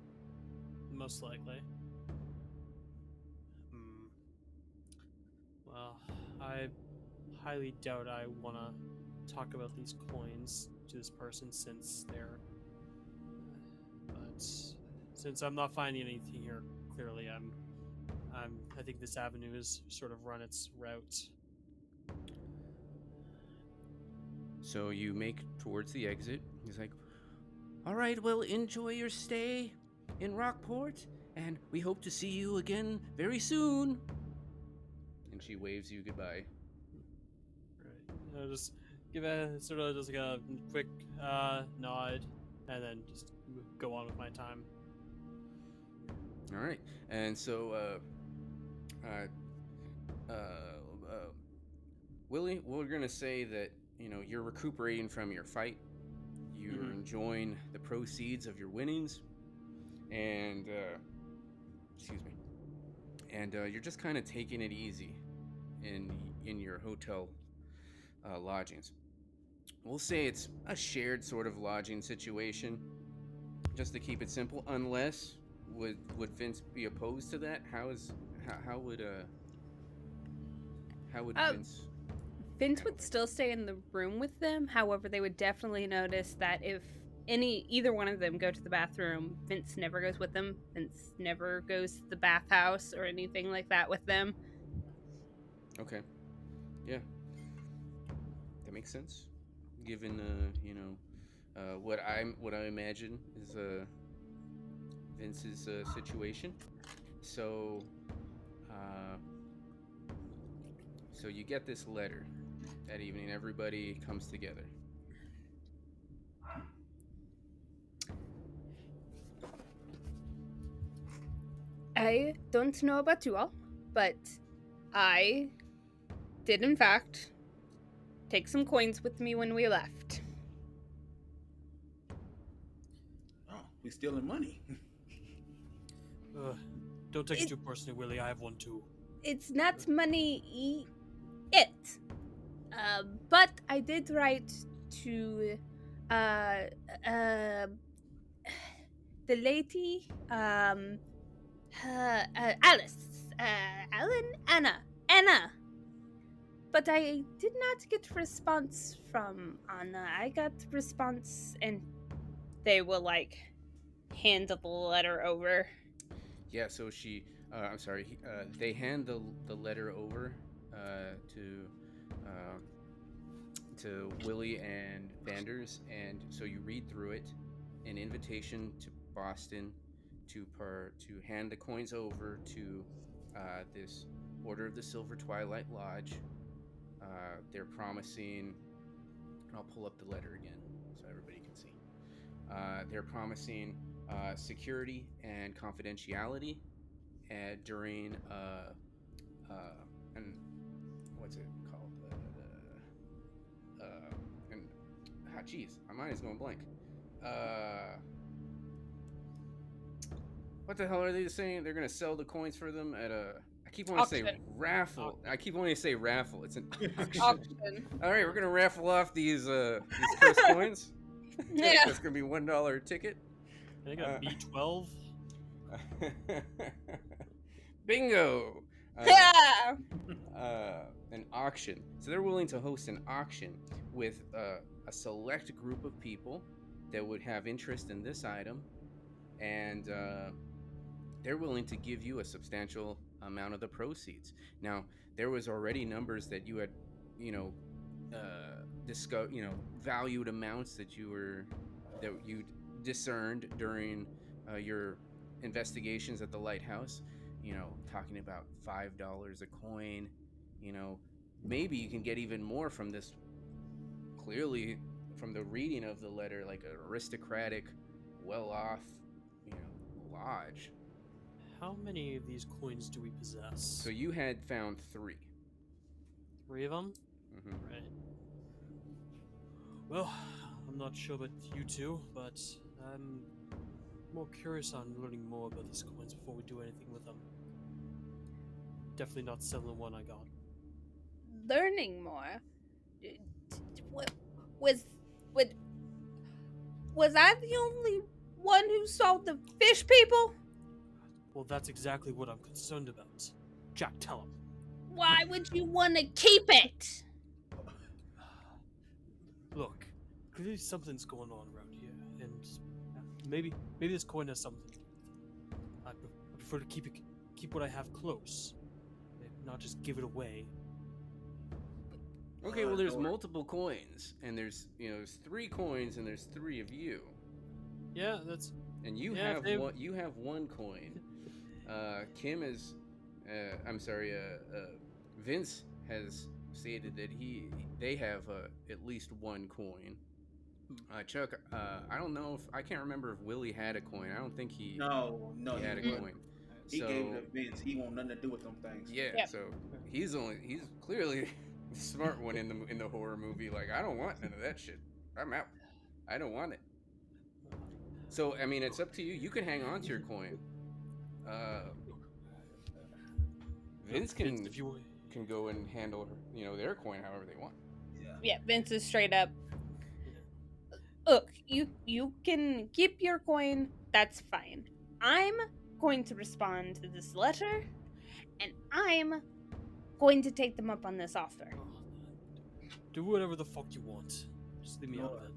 Most likely. Well, I highly doubt I want to talk about these coins to this person since they're... But since I'm not finding anything here, clearly I think this avenue has sort of run its route. So you make towards the exit. He's like, all right, well, enjoy your stay in Rockport, and we hope to see you again very soon. And she waves you goodbye. Right. I'll just give a sort of just like a quick nod, and then just go on with my time. All right, and so Willie, we're gonna say that you're recuperating from your fight. You're enjoying the proceeds of your winnings, and excuse me, and you're just kind of taking it easy in your hotel lodgings. We'll say it's a shared sort of lodging situation, just to keep it simple. Unless would Vince be opposed to that? How would Uh, Vince? Vince handle would that? still stay in the room with them. However, they would definitely notice that if either one of them go to the bathroom, Vince never goes with them. Vince never goes to the bathhouse or anything like that with them. Okay, yeah, that makes sense. Given what I imagine is Vince's situation. So, uh, so you get this letter that evening. Everybody comes together. I don't know about you all, but I did in fact take some coins with me when we left. Oh, we stealing money. Don't take it too personally, Willie. I have one too. It's not money it. But I did write to the lady Alice, Anna. But I did not get response from Anna. I got response, and they will hand the letter over. Yeah. So she. I'm sorry. They hand the letter over to Willie and Vanders, and so you read through it. An invitation to Boston to hand the coins over to this Order of the Silver Twilight Lodge. They're promising. I'll pull up the letter again so everybody can see. They're promising security and confidentiality during and what's it called? And geez, my mind is going blank. What the hell are they saying? They're gonna sell the coins for them at a. I keep wanting to say raffle. I keep wanting to say raffle. It's an auction. All right, we're gonna raffle off these cursed coins. Yeah. That's gonna be $1 ticket. I think a B12. Bingo. Yeah. An auction. So they're willing to host an auction with a select group of people that would have interest in this item, and they're willing to give you a substantial amount of the proceeds. Now, there was already numbers that you had, valued amounts that you discerned during your investigations at the lighthouse. Talking about $5 a coin. Maybe you can get even more from this. Clearly, from the reading of the letter, like an aristocratic, well-off, lodge. How many of these coins do we possess? So you had found 3. 3 of them? Mm-hmm. Right. Well, I'm not sure about you two, but I'm more curious on learning more about these coins before we do anything with them. Definitely not selling the one I got. Learning more. Was I the only one who saw the fish people? Well, that's exactly what I'm concerned about. Jack, tell him. Why would you want to keep it? Look, clearly something's going on around here, and maybe this coin has something. I prefer to keep what I have close, not just give it away. Okay, well, there's multiple coins, and there's 3 coins, and there's 3 of you. Yeah, that's. And you have one. You have 1 coin. Kim is. Vince has stated that they have at least 1 coin. Chuck, I don't know if I can't remember if Willie had a coin. I don't think he. No, he had a coin. He gave it to Vince. He want nothing to do with them things. Yeah, Yep. so he's clearly The smart one in the horror movie, like, I don't want none of that shit. I'm out. I don't want it. So I mean, it's up to you. You can hang on to your coin. Vince Vince, can if you can go and handle their coin however they want. Yeah, Vince is straight up. Look, you can keep your coin. That's fine. I'm going to respond to this letter, and I'm going to take them up on this offer. do whatever the fuck you want. Just leave me out of it.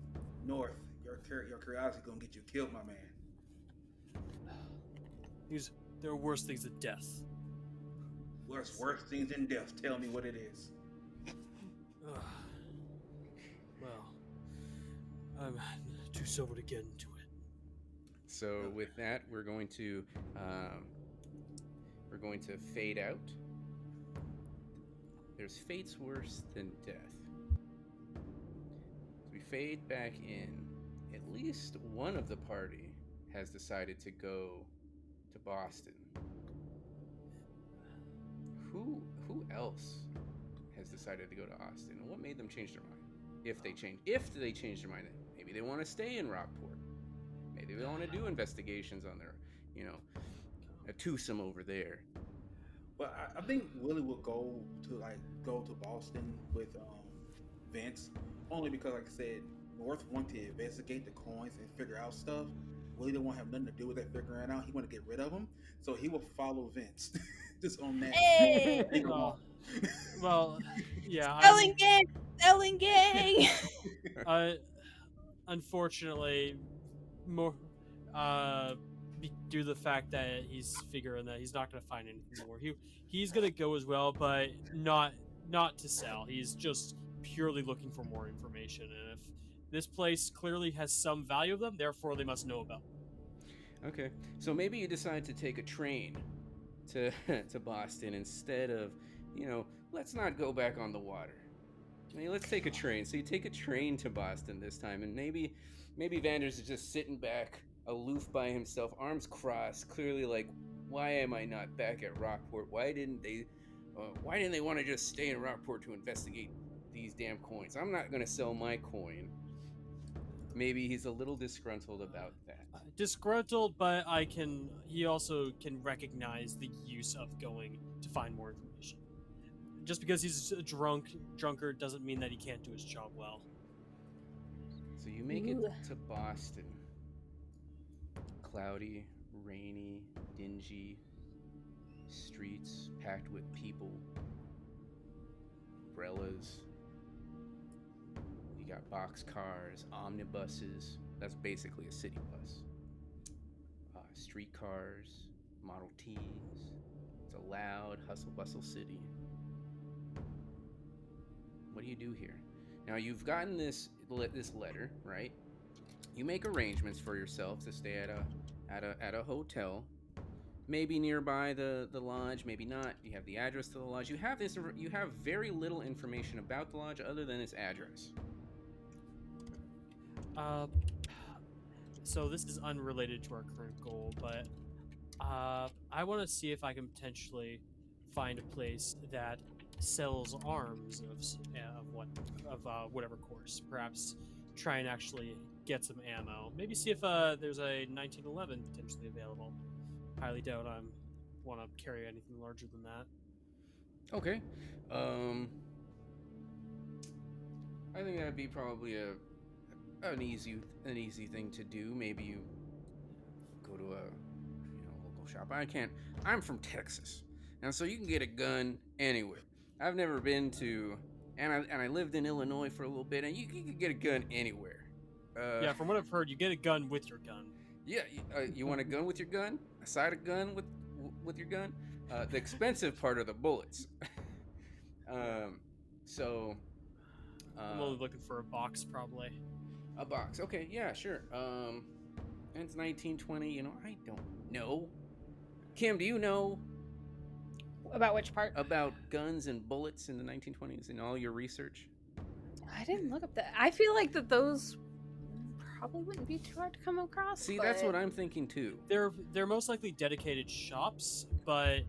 North, your curiosity gonna get you killed, my man. There are worse things than death. Worse things than death. Tell me what it is. Well, I'm too sober to get into it. So with that, we're going to fade out. There's fates worse than death. So we fade back in. At least one of the party has decided to go to Boston. Who else has decided to go to Austin? And what made them change their mind? If they change their mind, maybe they want to stay in Rockport. Maybe they want to do investigations on their, a twosome over there. But I think Willie will go to Boston with Vince, only because, like I said, North want to investigate the coins and figure out stuff. Willie don't want to have nothing to do with that figuring out. He want to get rid of them, so he will follow Vince. Just on that. Hey! Well, yeah. Selling gang. Unfortunately, more due to the fact that he's figuring that he's not going to find anything more. He's going to go as well, but not to sell. He's just purely looking for more information, and if this place clearly has some value of them, therefore they must know about them. Okay, so maybe you decide to take a train to Boston instead of, let's not go back on the water. I mean, let's take a train. So you take a train to Boston this time, and maybe Vanders is just sitting back, aloof by himself, arms crossed, clearly like, why am I not back at Rockport? Why didn't they want to just stay in Rockport to investigate these damn coins? I'm not gonna sell my coin. Maybe he's a little disgruntled about that. Disgruntled, but he also can recognize the use of going to find more information. Just because he's a drunkard doesn't mean that he can't do his job well. So you make it to Boston. Cloudy, rainy, dingy streets packed with people, umbrellas. You got boxcars, omnibuses. That's basically a city bus. Streetcars, Model Ts. It's a loud, hustle-bustle city. What do you do here? Now you've gotten this letter, right? You make arrangements for yourself to stay at a hotel, maybe nearby the lodge, maybe not. You have the address to the lodge. You have very little information about the lodge other than its address. So this is unrelated to our current goal, but I want to see if I can potentially find a place that sells arms of whatever course. Perhaps try and actually get some ammo. Maybe see if there's a 1911 potentially available. Highly doubt I want to carry anything larger than that. Okay. I think that'd be probably an easy thing to do. Maybe you go to a local shop. I'm from Texas, and so you can get a gun anywhere. I've never been to, and I lived in Illinois for a little bit, and you can get a gun anywhere. Yeah, from what I've heard, you get a gun with your gun. Yeah, you want a gun with your gun? A side of gun with your gun? The expensive part are the bullets. I'm only looking for a box, probably. A box. Okay, yeah, sure. And it's 1920. I don't know. Kim, do you know About which part? about guns and bullets in the 1920s in all your research? I didn't look up that. I feel like that those probably wouldn't be too hard to come across. See, but... that's what I'm thinking too. They're most likely dedicated shops, but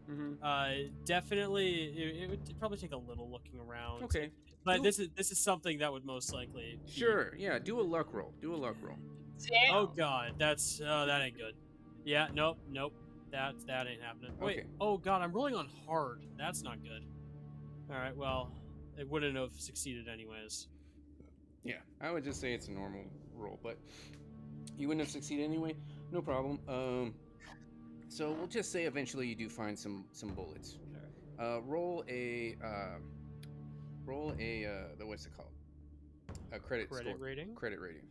definitely it would probably take a little looking around. Okay. But this is something that would most likely be... Sure. Yeah. Do a luck roll. Do a luck roll. Damn. Oh god, that's that ain't good. Yeah, nope. That ain't happening. Wait. Okay. Oh god, I'm rolling on hard. That's not good. All right. Well, it wouldn't have succeeded anyways. Yeah, I would just say it's a normal roll, but you wouldn't have succeeded anyway. No problem. So we'll just say eventually you do find some bullets. Roll a the what's it called? A credit score. rating. Credit rating.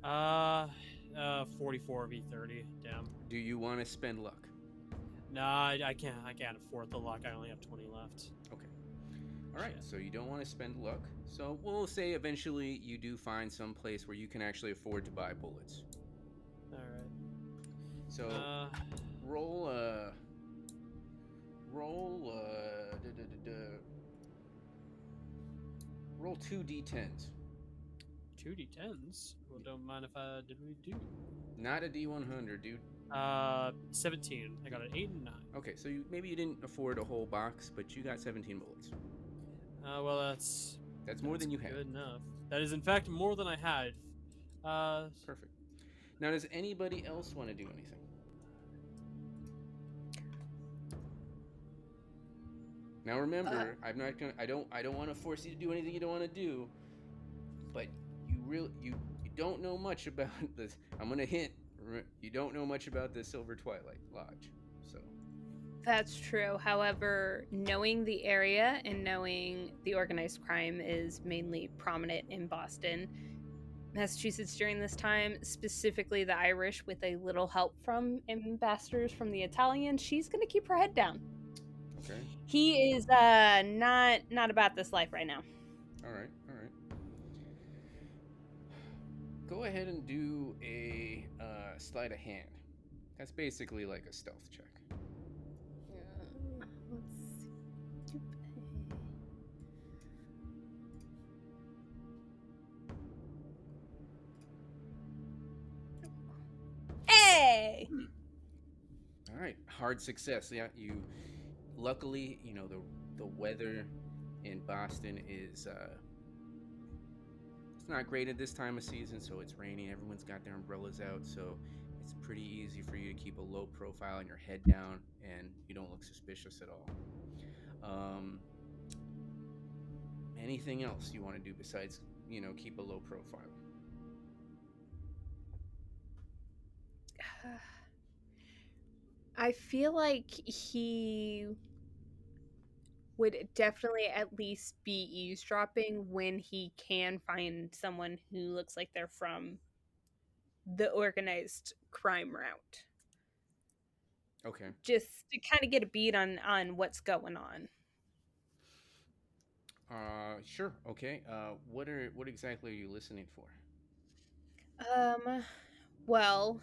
Okay. 44 v30. Damn. Do you want to spend luck? Nah, I can't afford the luck. I only have 20 left. Okay. All right. Shit. So you don't want to spend luck. So we'll say eventually you do find some place where you can actually afford to buy bullets. All right. So roll roll 2d10s. 2d10s. Well, don't mind if I did we do. Not a d100, dude. 17. I got an 8 and 9. Okay, so maybe you didn't afford a whole box, but you got 17 bullets. Well, that's more than you had. Good enough. That is, in fact, more than I had. Perfect. Now, does anybody else want to do anything? Now, remember, I'm not gonna. I don't want to force you to do anything you don't want to do. But you don't know much about this. I'm gonna hint. You don't know much about the Silver Twilight Lodge, so. That's true. However, knowing the area and knowing the organized crime is mainly prominent in Boston, Massachusetts during this time, specifically the Irish, with a little help from ambassadors from the Italians, she's going to keep her head down. Okay. He is not about this life right now. All right. Go ahead and do a sleight of hand. That's basically like a stealth check. Let's see. Hey! All right, hard success. Yeah, you. Luckily, the weather in Boston is it's not great at this time of season, so it's raining. Everyone's got their umbrellas out, so it's pretty easy for you to keep a low profile and your head down, and you don't look suspicious at all. Anything else you want to do besides, keep a low profile? I feel like he would definitely at least be eavesdropping when he can find someone who looks like they're from the organized crime route. Okay. Just to kind of get a beat on what's going on. Sure. Okay. What exactly are you listening for? Well,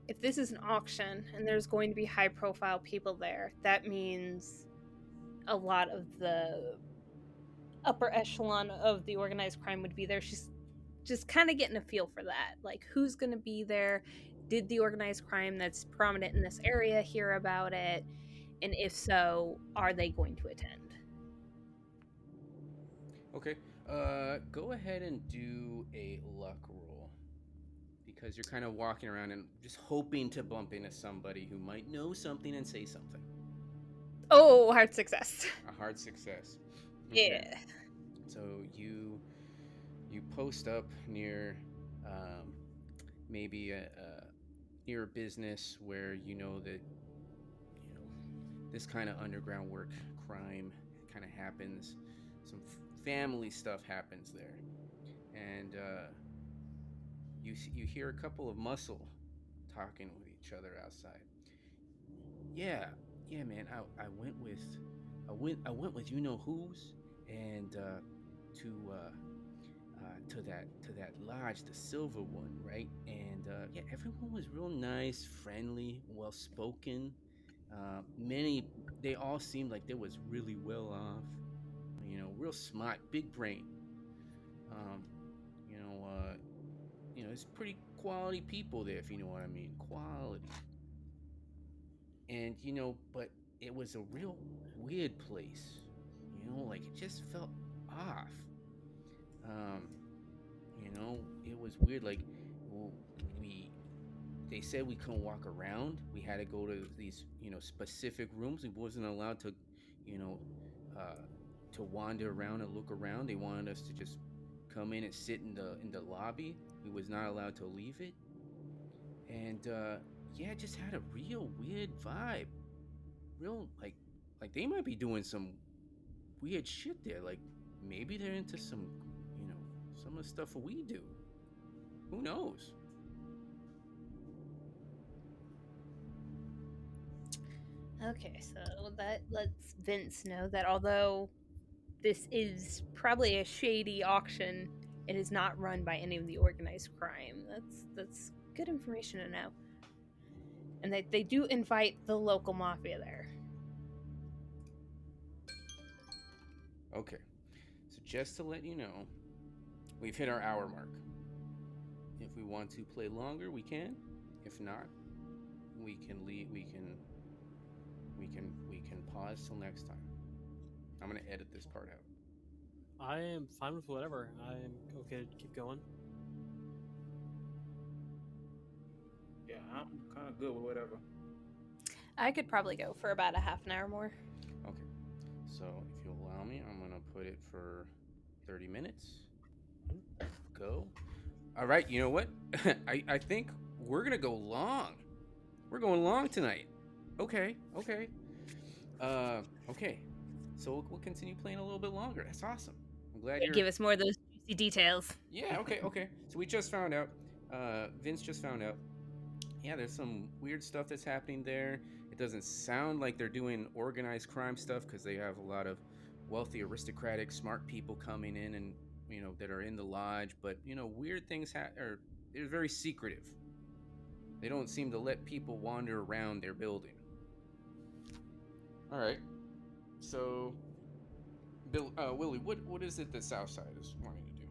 if this is an auction and there's going to be high profile people there, that means a lot of the upper echelon of the organized crime would be there. She's just kind of getting a feel for that. Like, who's going to be there? Did the organized crime that's prominent in this area hear about it? And if so, are they going to attend? Okay. Go ahead and do a luck roll. Because you're kind of walking around and just hoping to bump into somebody who might know something and say something. Oh, hard success. A hard success. Okay. Yeah. So you post up near maybe near a business where that this kind of underground work crime kind of happens. Some family stuff happens there, and you hear a couple of muscle talking with each other outside. Yeah, man. I went with you know who's, and to that lodge, the silver one, right? And everyone was real nice, friendly, well spoken. They all seemed like they was really well off, real smart, big brain. there's pretty quality people there, if you know what I mean. Quality. And but it was a real weird place. Like it just felt off. Um, it was weird. Like we they said we couldn't walk around. We had to go to these specific rooms. We wasn't allowed to you know uh, to wander around and look around. They wanted us to just come in and sit in the lobby. We was not allowed to leave it. And yeah, it just had a real weird vibe. Real like they might be doing some weird shit there. Like maybe they're into some you know some of the stuff we do. Who knows? Okay, so that lets Vince know that although this is probably a shady auction, it is not run by any of the organized crime. That's good information to know. And that they do invite the local mafia there. Okay, so just to let you know, we've hit our hour mark. If we want to play longer, we can. If not, we can leave. We can pause till next time. I'm gonna edit this part out. I am fine with whatever. I am okay to keep going. Yeah, I'm kind of good with whatever. I could probably go for about a half an hour more. Okay, so if you'll allow me, I'm gonna put it for 30 minutes. Go. All right, you know what? I think we're gonna go long. We're going long tonight. Okay. Okay. So we'll continue playing a little bit longer. That's awesome. I'm glad you're. Give us more of those juicy details. Yeah. Okay. So we just found out. Vince just found out. Yeah, there's some weird stuff that's happening there. It doesn't sound like they're doing organized crime stuff because they have a lot of wealthy, aristocratic, smart people coming in and that are in the lodge. But weird things are they're very secretive. They don't seem to let people wander around their building. All right. So, Willie, what is it that Southside is wanting to do?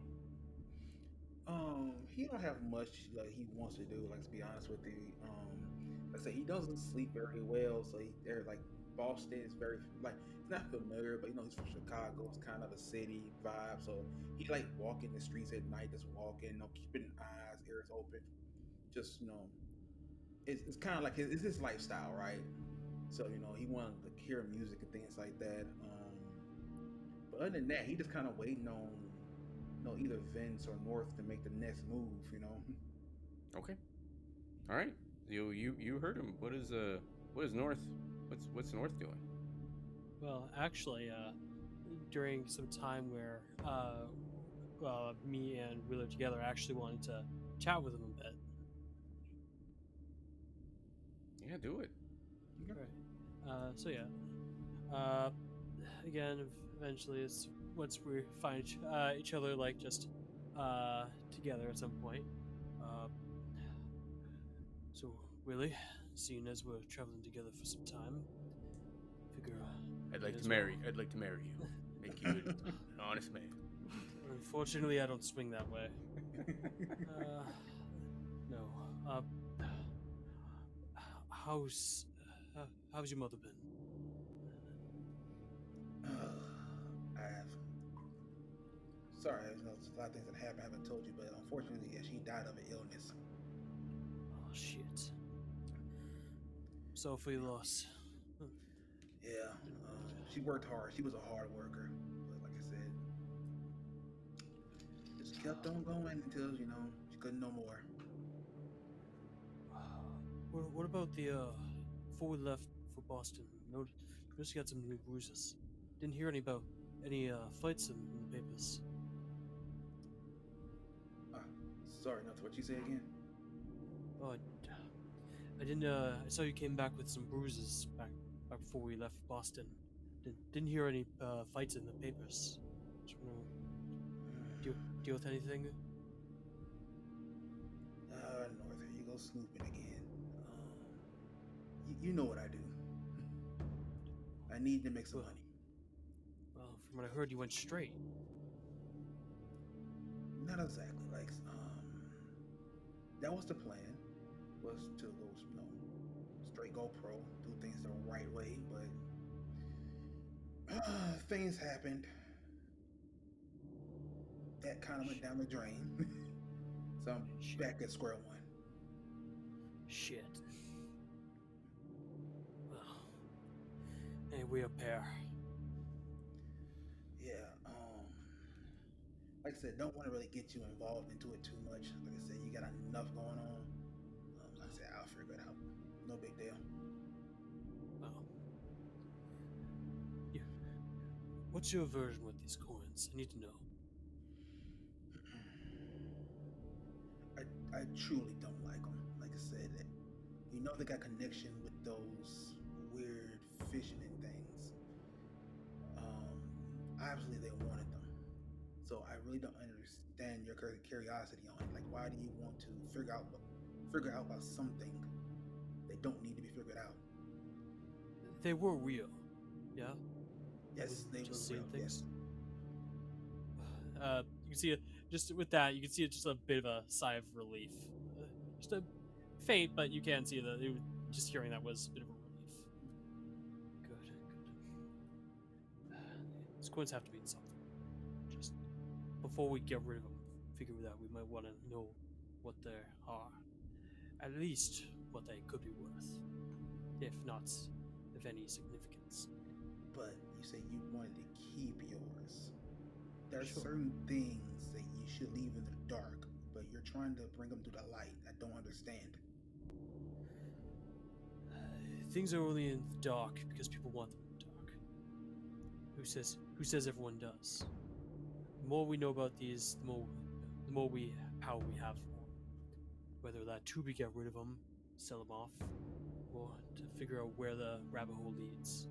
He don't have much like he wants to do. Like to be honest with you, like I say, he doesn't sleep very well. So they're like Boston is very like it's not familiar, but he's from Chicago. It's kind of a city vibe. So he like walking the streets at night, just walking, keeping eyes, ears open, just it's kind of like it's his lifestyle, right? So he wanted to hear music and things like that. But other than that, he just kind of waiting on either Vince or North to make the next move. Okay. All right. You heard him. What is North? What's North doing? Well, actually, during some time where me and Wheeler together actually wanted to chat with him a bit. Yeah, do it. Right. So yeah. Again, eventually, it's once we find each other, like just together at some point. So Willie, seeing as we're traveling together for some time, figure I'd like to marry you. Make you an honest man. Unfortunately, I don't swing that way. No. How's your mother been? Sorry, there's a lot of things that happened I haven't told you, but unfortunately, yeah, she died of an illness. Oh shit. So for your loss. Yeah, she worked hard. She was a hard worker, but like I said, just kept on going until she couldn't no more. What about before we left for Boston? Noticed you got some new bruises. Didn't hear about any fights in the papers. Sorry, not what you say again. Oh, I didn't. I saw you came back with some bruises back before we left Boston. Didn't hear any fights in the papers. Just wanna deal with anything? North, here you go snooping again. You know what I do. I need to make some money. Well, from what I heard, you went straight. Not exactly. Like, that was the plan, was to go, straight GoPro, do things the right way, but things happened that kind of went down the drain. So I'm back at square one. Shit. Well, ain't we a pair? Yeah, like I said, don't want to really get you involved into it too much. Like I said, you got enough going on. Like I said, I'll figure it out. No big deal. Well, yeah. What's your version with these coins? I need to know. I truly don't like them. Like I said, they got connection with those weird fissioning things. Obviously they wanted them. So I really don't understand your curiosity on it. Like, why do you want to figure out about something that don't need to be figured out? They were real, yeah. Yes, they were real. Yes. You can see just with that, you can see just a bit of a sigh of relief. Just a faint, but you can see that just hearing that was a bit of a relief. Good. These coins have to mean something. Just before we get rid of them, figure that we might want to know what they are. At least what they could be worth, if not of any significance. But you say you wanted to keep yours. There are Sure. certain things that you should leave in the dark, but you're trying to bring them to the light. I don't understand. Things are only in the dark because people want them in the dark. Who says everyone does? The more we know about these, the more power we have for them. Whether that to get rid of them, sell them off, or to figure out where the rabbit hole leads.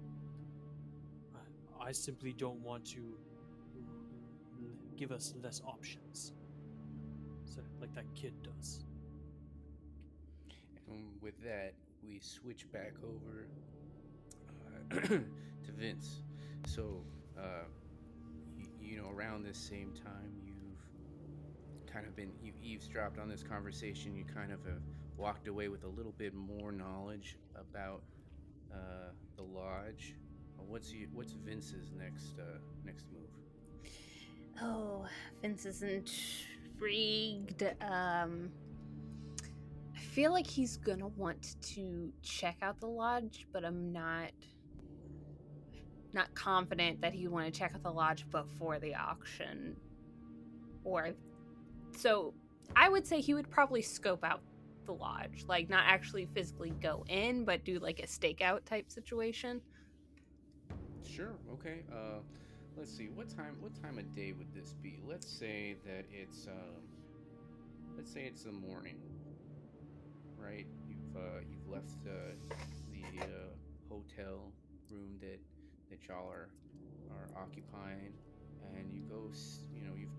I simply don't want to give us less options. So, like that kid does. And with that, we switch back over to Vince. So, around this same time, you've eavesdropped on this conversation. You kind of have walked away with a little bit more knowledge about the lodge. What's Vince's next move? Oh, Vince is intrigued. I feel like he's gonna want to check out the lodge, but I'm not confident that he'd want to check out the lodge before the auction. So I would say he would probably scope out the lodge, like not actually physically go in, but do like a stakeout type situation. Sure. Okay. Let's see. What time of day would this be? Let's say that it's the morning, right? You've left the hotel room that y'all are occupying, and you go. You've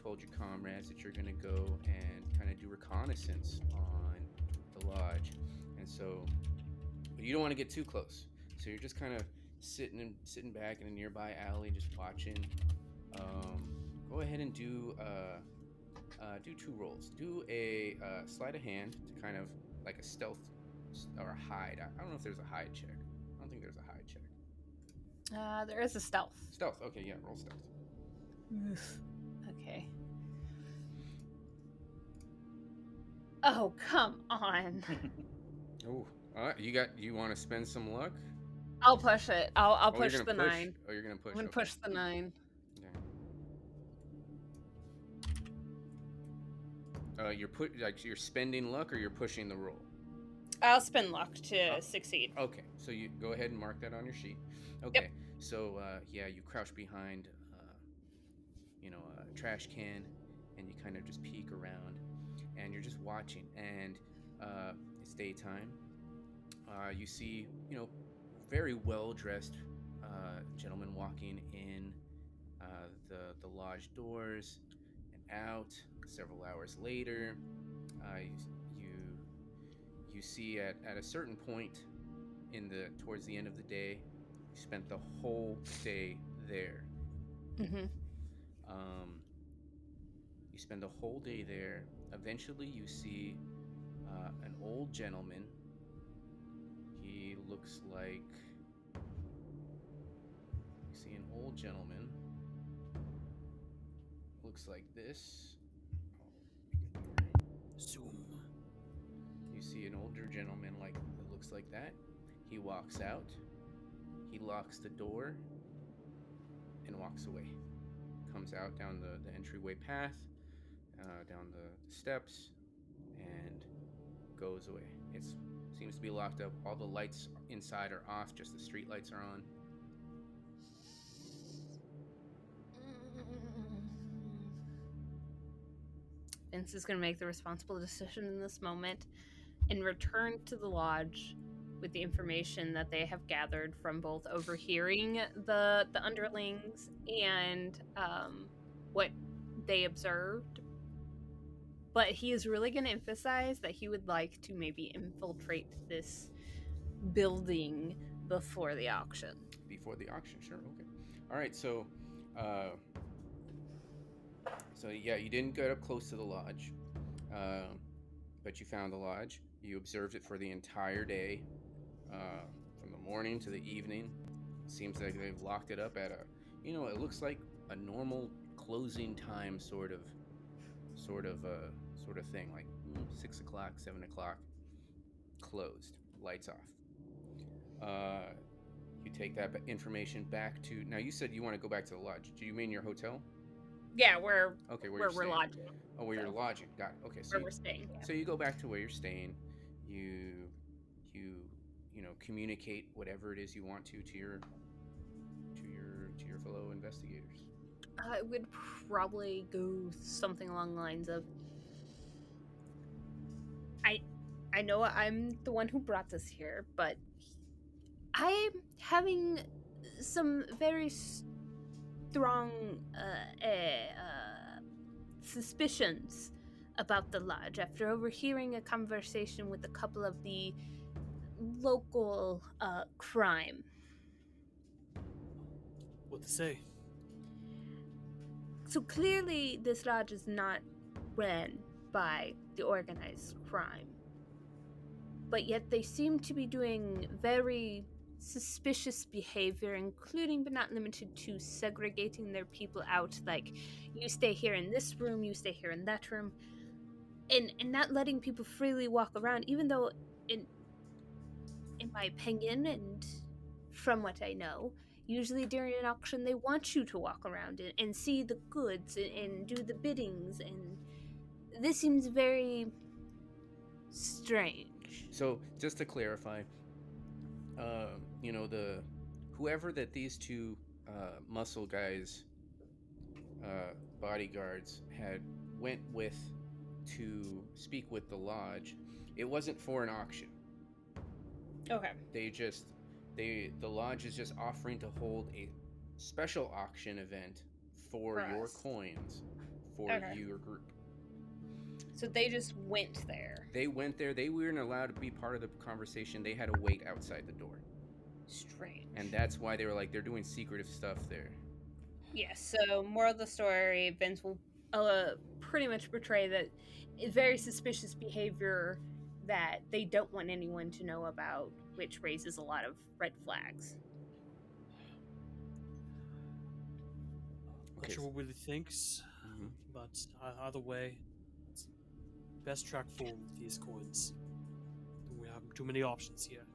told your comrades that you're gonna go and kind of do reconnaissance on the lodge, and so, but you don't want to get too close. So you're just kind of sitting back in a nearby alley, just watching. Go ahead and do 2 rolls. Do a sleight of hand to kind of like a stealth or a hide. I don't know if there's a hide check. I don't think there's a hide check. There is a stealth. Stealth. Okay, yeah, roll stealth. Okay. Oh, come on. Oh, you want to spend some luck? I'll push it. I'll Oh, push you're the gonna push? 9. Oh, you're gonna push. I'm gonna Okay. push the 9. Okay. You're spending luck, or you're pushing the roll. I'll spend luck to succeed. Okay, so you go ahead and mark that on your sheet. Okay, so you crouch behind, a trash can, and you kind of just peek around, and you're just watching. And it's daytime. You see, very well dressed gentlemen walking in the lodge doors and out. Several hours later, you see at a certain point towards the end of the day, you spent the whole day there. Mm-hmm. You spend the whole day there, eventually you see an old gentleman. He looks like... You see an old gentleman. Looks like this. Zoom. You see an older gentleman that looks like that. He walks out. He locks the door and walks away. Comes out down the entryway path, down the steps, and goes away. It seems to be locked up. All the lights inside are off, just the street lights are on. Vince is going to make the responsible decision in this moment and return to the lodge with the information that they have gathered from both overhearing the underlings and what they observed. But he is really going to emphasize that he would like to maybe infiltrate this building before the auction. Before the auction, sure, okay. All right, so yeah, you didn't get up close to the lodge, but you found the lodge. You observed it for the entire day, from the morning to the evening. It seems like they've locked it up at it looks like a normal closing time sort of thing, like 6 o'clock, 7 o'clock, closed, lights off. You take that information back to... Now, you said you want to go back to the lodge. Do you mean your hotel? Yeah, where we're lodging. Oh, where you're lodging. Got it. Okay, so where we're staying. Yeah. So you go back to where you're staying. You communicate whatever it is you want to your fellow investigators. I would probably go something along the lines of, I know I'm the one who brought this here, but I'm having some very strong suspicions about the lodge after overhearing a conversation with a couple of the local crime. What to say? So clearly this lodge is not ran by the organized crime, but yet they seem to be doing very suspicious behavior, including but not limited to segregating their people out, like, you stay here in this room, you stay here in that room, and not letting people freely walk around, even though in my opinion and from what I know, usually during an auction they want you to walk around and see the goods and do the biddings, and this seems very strange. So just to clarify, the whoever that these two muscle guys, bodyguards, had went with to speak with the lodge, it wasn't for an auction. Okay. The lodge is just offering to hold a special auction event for your us. coins for your group. So they just went there. They went there. They weren't allowed to be part of the conversation. They had to wait outside the door. Strange. And that's why they were like, they're doing secretive stuff there. Yes, so moral of the story, Vince will pretty much portray that it's very suspicious behavior that they don't want anyone to know about, which raises a lot of red flags. Not sure what Willie thinks, but either way, it's best track forward with these coins. We have too many options here.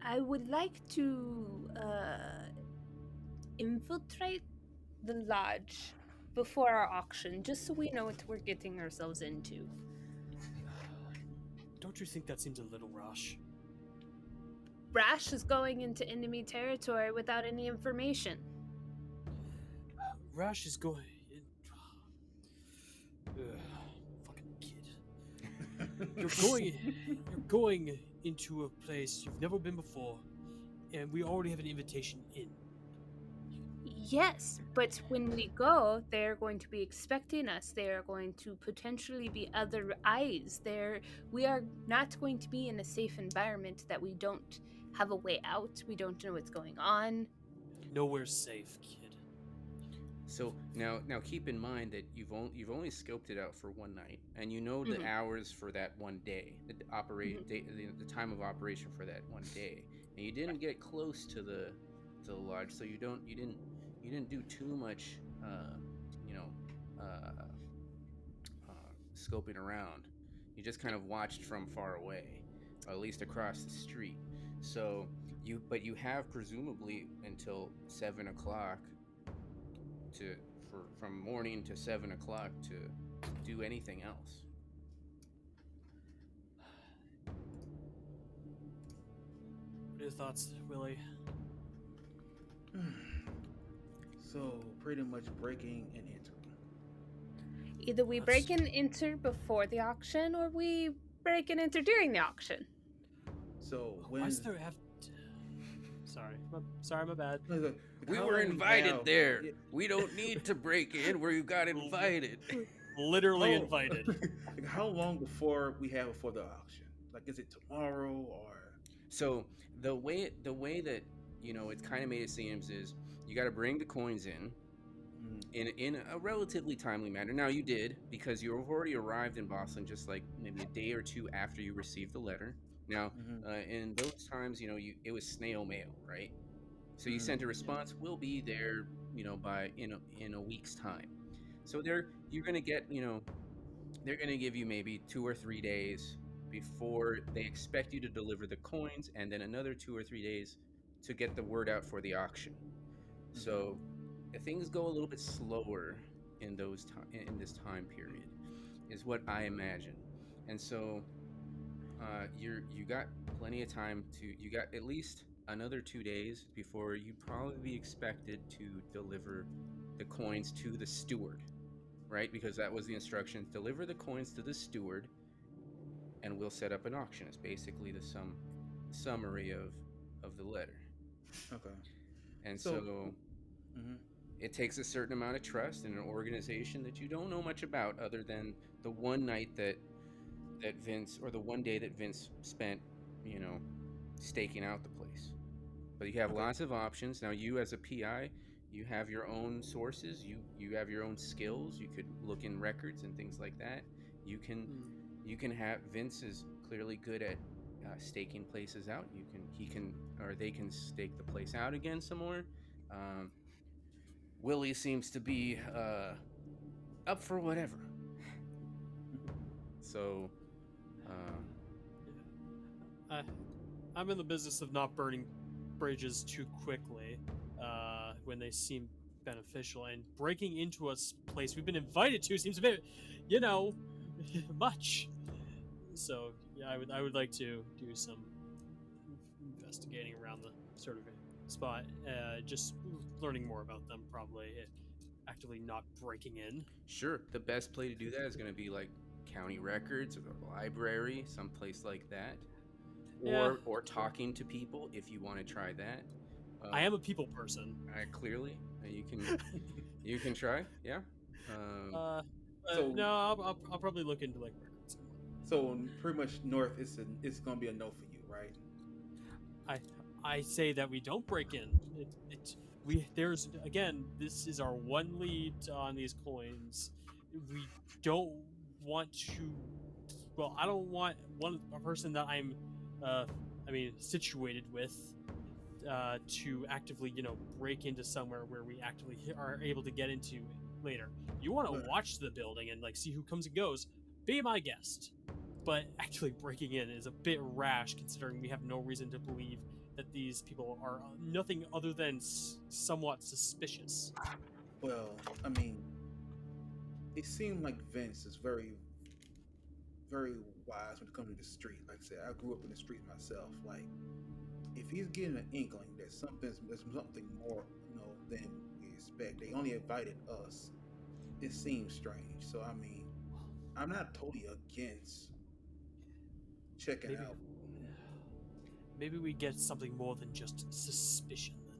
I would like to infiltrate the lodge before our auction, just so we know what we're getting ourselves into. Don't you think that seems a little rash? Rash is going into enemy territory without any information. Rash is going... fucking kid. You're going into a place you've never been before, and we already have an invitation in. Yes, but when we go, they're going to be expecting us. They are going to potentially be other eyes. We are not going to be in a safe environment that we don't have a way out. We don't know what's going on. Nowhere's safe, kid. So now keep in mind that you've only scoped it out for one night, and you know the Mhm. hours for that one day, the time of operation for that one day, and you didn't get close to the lodge, so you didn't do too much, you know, uh, scoping around. You just kind of watched from far away, or at least across the street. So you have presumably until 7 o'clock to from morning to 7 o'clock to do anything else. What are your thoughts, Willie? So pretty much breaking and entering. Either we That's- break and enter before the auction, or we break and enter during the auction. So Why when does there have? Sorry, my bad. We were invited there. We don't need to break in where you got invited. Literally invited. Like, how long before the auction? Like, is it tomorrow or? So the way that it's kind of made it seems is you got to bring the coins in in a relatively timely manner. Now you did, because you have already arrived in Boston just like maybe a day or two after you received the letter. Now in those times, it was snail mail, right? So you sent a response. We'll be there, by in a week's time. So you're gonna get, they're gonna give you maybe 2 or 3 days before they expect you to deliver the coins, and then another 2 or 3 days to get the word out for the auction. So things go a little bit slower in in this time period, is what I imagine. And so you got plenty of time you got at least another 2 days before you'd probably be expected to deliver the coins to the steward, right? Because that was the instructions: deliver the coins to the steward, and we'll set up an auction. It's basically the summary of the letter. Okay. And So, so it takes a certain amount of trust in an organization that you don't know much about, other than the one night that Vince, or the one day that Vince spent, staking out the place. But you have Okay. lots of options. Now, you as a PI, you have your own sources. You have your own skills. You could look in records and things like that. You can have Vince is clearly good at staking places out. They can stake the place out again some more. Willie seems to be up for whatever. So, I'm in the business of not burning bridges too quickly when they seem beneficial, and breaking into a place we've been invited to seems a bit, much. So yeah, I would like to do some investigating around the sort of spot, just learning more about them, probably actively not breaking in. sure, the best play to do that is going to be like county records or the library, someplace like that. Yeah. Or talking to people, if you want to try that. I am a people person. Clearly, you can try, yeah. So- No, I'll probably look into like records. So pretty much north, it's gonna be a no for you, right? I say that we don't break in. There's again, this is our one lead on these coins. We don't want to. Well, I don't want a person that I'm, situated with, to actively, break into somewhere where we actively are able to get into later. You want to watch the building and like see who comes and goes. Be my guest. But actually breaking in is a bit rash, considering we have no reason to believe that these people are nothing other than somewhat suspicious. Well, I mean, it seemed like Vince is very, very wise when it comes to the street. Like I said, I grew up in the street myself. Like, if he's getting an inkling that there's something more, than we expect, they only invited us. It seems strange. So I mean, I'm not totally against checking out. Maybe we get something more than just suspicion then.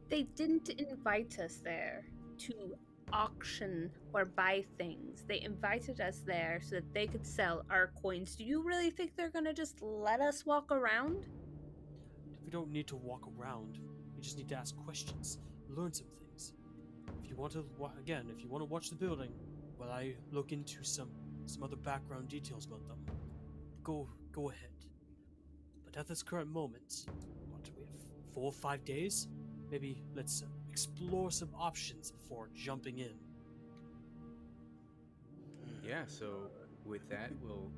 They didn't invite us there to auction or buy things. They invited us there so that they could sell our coins. Do you really think they're gonna just let us walk around? We don't need to walk around. We just need to ask questions, learn some things. if you want to watch the building, while I look into some other background details about them, go ahead. But at this current moment, what we have 4 or 5 days, maybe let's explore some options before jumping in. Yeah, so with that, we'll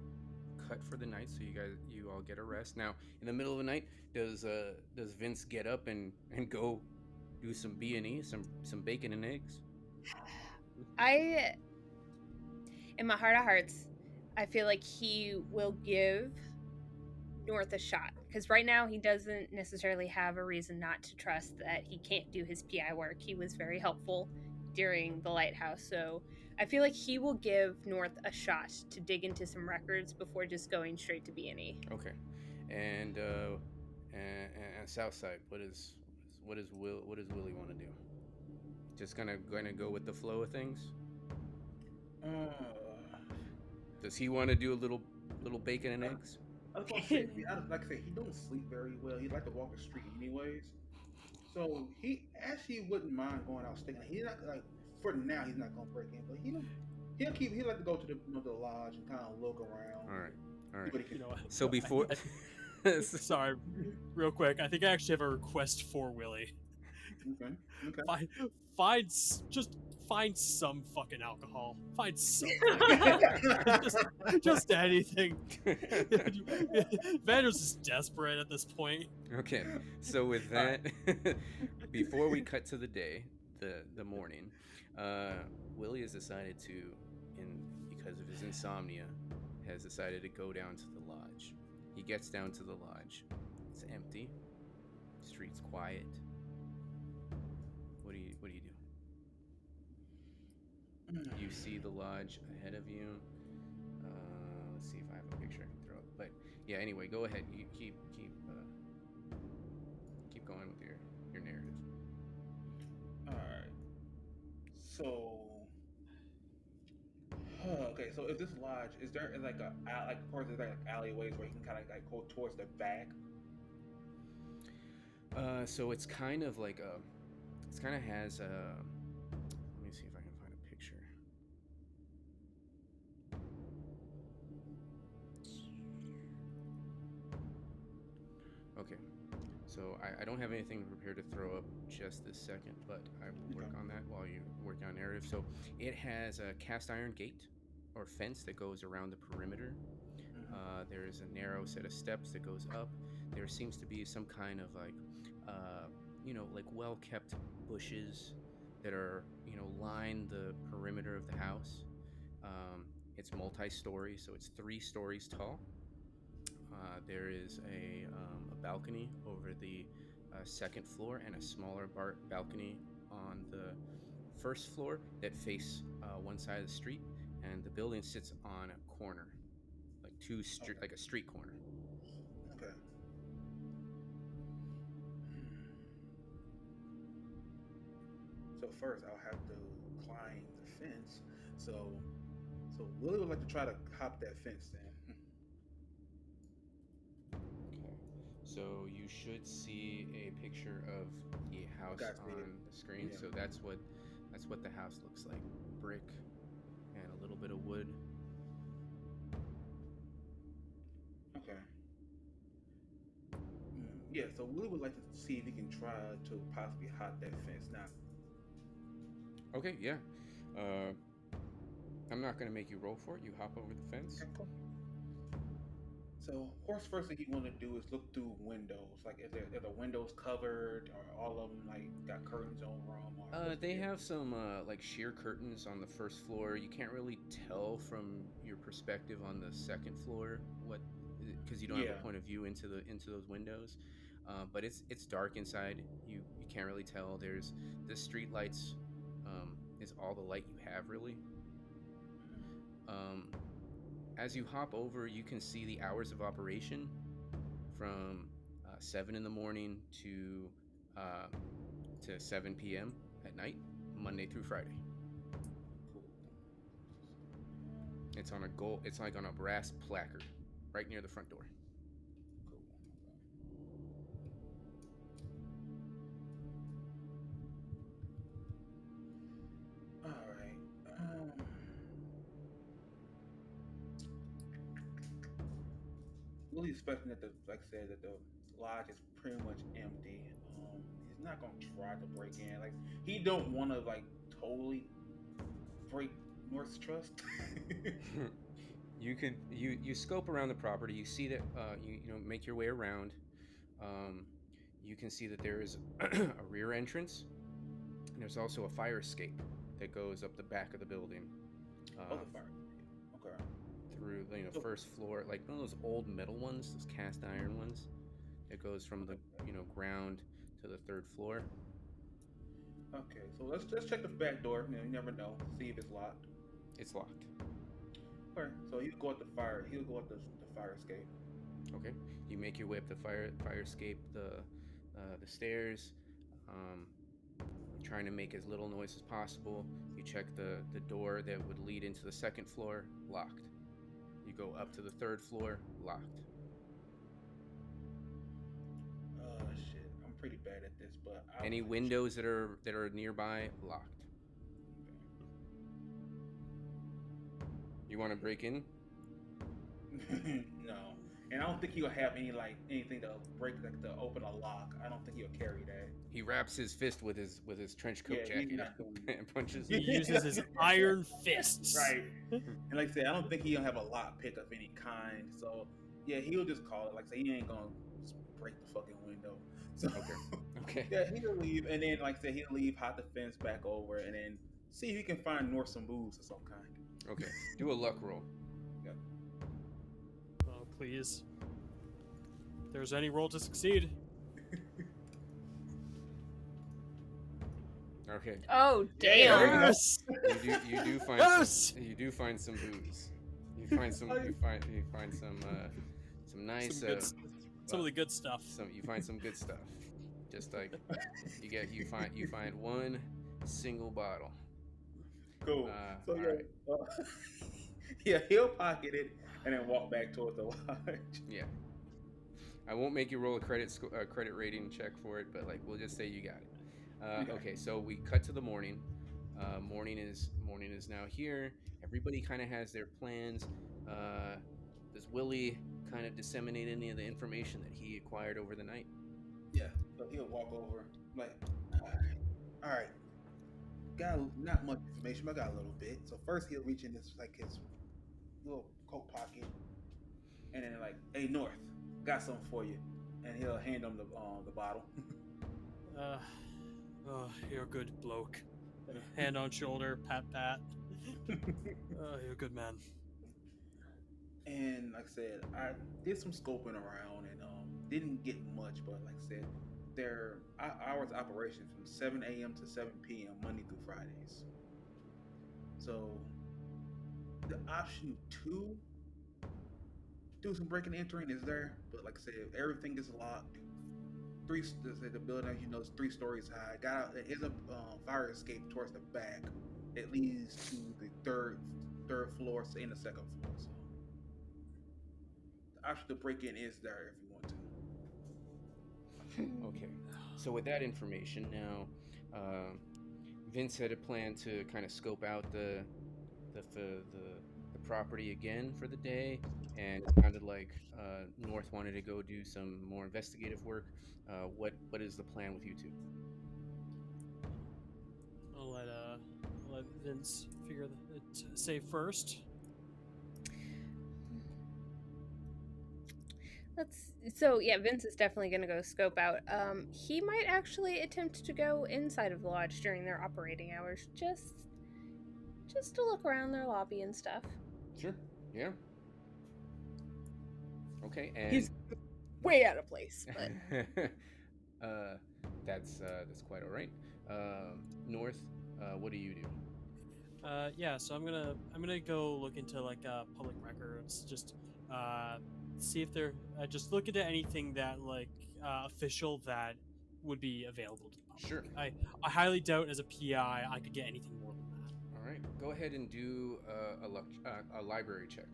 cut for the night, so you all get a rest. Now, in the middle of the night, does Vince get up and go do some B&E, some bacon and eggs? I, in my heart of hearts, I feel like he will give North a shot, because right now he doesn't necessarily have a reason not to trust that he can't do his PI work. He was very helpful during the lighthouse, so I feel like he will give North a shot to dig into some records before just going straight to B&E. Okay, and Southside, what does Willie want to do? Just gonna go with the flow of things? Does he want to do a little bacon and eggs? I was gonna say, like I say, he don't sleep very well. He like to walk the street anyways. So he actually wouldn't mind going out sticking. He's not like for now. He's not gonna break in, but he like to go to the lodge and kind of look around. All right. See what he can. You know, So before, sorry, real quick. I think I actually have a request for Willie. Okay. Just find some fucking alcohol. Find something. just anything. Vander's just desperate at this point. Okay, so with that, before we cut to the day, the morning, Willie has decided to, because of his insomnia, has decided to go down to the lodge. He gets down to the lodge. It's empty. Street's quiet. What do you do? You see the lodge ahead of you. Let's see if I have a picture I can throw up. But yeah, anyway, go ahead. You keep going with your narrative. All right. So, okay. So, if this lodge is there like of course there's like alleyways where you can kind of like go towards the back. So it's kind of like it kind of has a. Let me see if I can find a picture. Okay, so I don't have anything prepared to throw up just this second, but I will work on that while you work on narrative. So it has a cast iron gate or fence that goes around the perimeter. There is a narrow set of steps that goes up. There seems to be some kind of like, like well-kept bushes that are, line the perimeter of the house. It's multi-story, so it's 3 stories tall. There is a balcony over the second floor and a smaller balcony on the first floor that face one side of the street, and the building sits on a corner, like a street corner. Okay. So first, I'll have to climb the fence. So Willie would like to try to hop that fence then. Okay. So you should see a picture of the house on the screen. Yeah. So that's what the house looks like. Brick and a little bit of wood. Okay. Yeah, so Willie would like to see if he can try to possibly hop that fence. Now, Okay, yeah. I'm not gonna make you roll for it. You hop over the fence. okay, cool. So, of course, first thing you want to do is look through windows. Like, are the windows covered, or all of them like got curtains over them? They have some like sheer curtains on the first floor. You can't really tell from your perspective on the second floor because you don't have a point of view into those windows. But it's dark inside. You can't really tell. There's the street lights is all the light you have really. As you hop over, you can see the hours of operation from 7 in the morning to 7 p.m. at night, Monday through Friday. It's on it's like on a brass placard right near the front door. was expecting that like I said, that the lodge is pretty much empty. He's not gonna try to break in. Like he don't want to like totally break North's trust. You scope around the property. You see that you know make your way around. Um, you can see that there is a rear entrance, and there's also a fire escape that goes up the back of the building. Oh, the fire. Okay. Through So, first floor, like one of those old metal ones, those cast iron ones. It goes from the ground to the third floor. okay, so let's check the back door. You never know. See if it's locked. It's locked. All right. So he'll go at the fire. He'll go at the fire escape. Okay. You make your way up the fire escape, the stairs, trying to make as little noise as possible. You check the door that would lead into the second floor, locked. You go up to the third floor, locked. Shit. I'm pretty bad at this, but Any windows that are nearby, locked. You want to break in? No, and I don't think he'll have anything to break to open a lock. I don't think he'll carry that. He wraps his fist with his trench coat Yeah, he's jacket not doing and punches. He uses his iron fists. Right. And like I said, I don't think he'll have a lock pick of any kind. So yeah, he'll just call it. Like I say, he ain't gonna just break the fucking window. So Okay. yeah, he'll leave, and then like I said, he'll leave, hop the fence back over, and then see if he can find North some moves of some kind. Okay. Do a luck roll. Yeah. Oh, please. If there's any roll to succeed. Okay. Oh damn! Yes! You do find Yes! you do find some booze. You find some some nice Some of the good stuff. you find some good stuff. Just like you find one single bottle. Cool. So all yeah, right. yeah, he'll pocket it and then walk back towards the lodge. Yeah. I won't make you roll a credit rating check for it, but like we'll just say you got it. Okay, so we cut to the morning. Morning is now here. Everybody kind of has their plans. Does Willie kind of disseminate any of the information that he acquired over the night? Yeah. So he'll walk over like, all right. Got not much information, but I got a little bit. So first he'll reach in his little coat pocket, and then like, hey North, got something for you, and he'll hand him the bottle. You're a good bloke. Hand on shoulder, pat. You're a good man. And like I said, I did some scoping around and didn't get much, but like I said, their hours of operation from 7 a.m. to 7 p.m. Monday through Fridays. So the option to do some breaking and entering is there, but like I said, everything is locked. The building, as you know, is 3 stories high. Got out. There is a fire escape towards the back. It leads to the third floor and the second floor. So the option to break in is there if you want to. Okay. So with that information now, Vince had a plan to kind of scope out the property again for the day, and it sounded like North wanted to go do some more investigative work. What is the plan with you two? I'll let Vince figure it say first. Vince is definitely going to go scope out. He might actually attempt to go inside of the lodge during their operating hours, just to look around their lobby and stuff. Sure. Yeah. Okay. And He's way out of place, but that's quite all right. North, what do you do? So I'm gonna go look into like public records, just see if they're just look into anything that like official that would be available to the public. Sure. I highly doubt as a PI I could get anything more than that. All right. Go ahead and do a library check.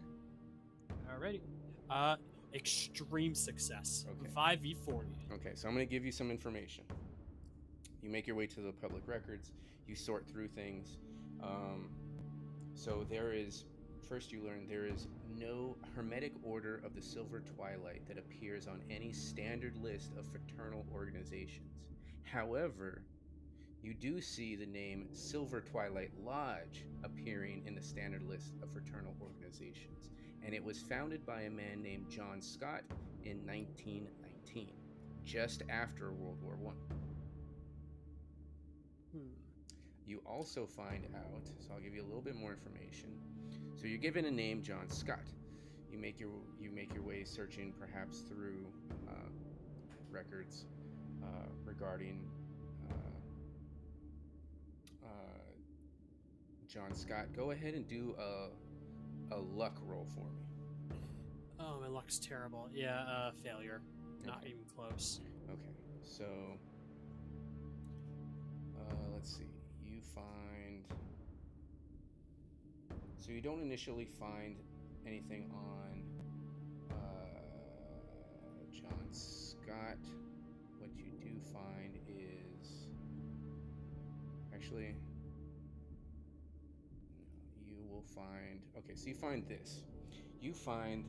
Alrighty. Extreme success. Okay. 5v40. Okay, so I'm going to give you some information. You make your way to the public records. You sort through things. So first you learn there is no hermetic order of the Silver Twilight that appears on any standard list of fraternal organizations. However, you do see the name Silver Twilight Lodge appearing in the standard list of fraternal organizations, and it was founded by a man named John Scott in 1919, just after World War I. You also find out, so I'll give you a little bit more information. So you're given a name, John Scott. You make your way searching perhaps through records regarding John Scott. Go ahead and do a luck roll for me. Oh, my luck's terrible. Yeah, failure. Not Okay. even close. Okay, so let's see. You find. So you don't initially find anything on John Scott. What you do find is actually. You will find. Okay, so you find this. You find.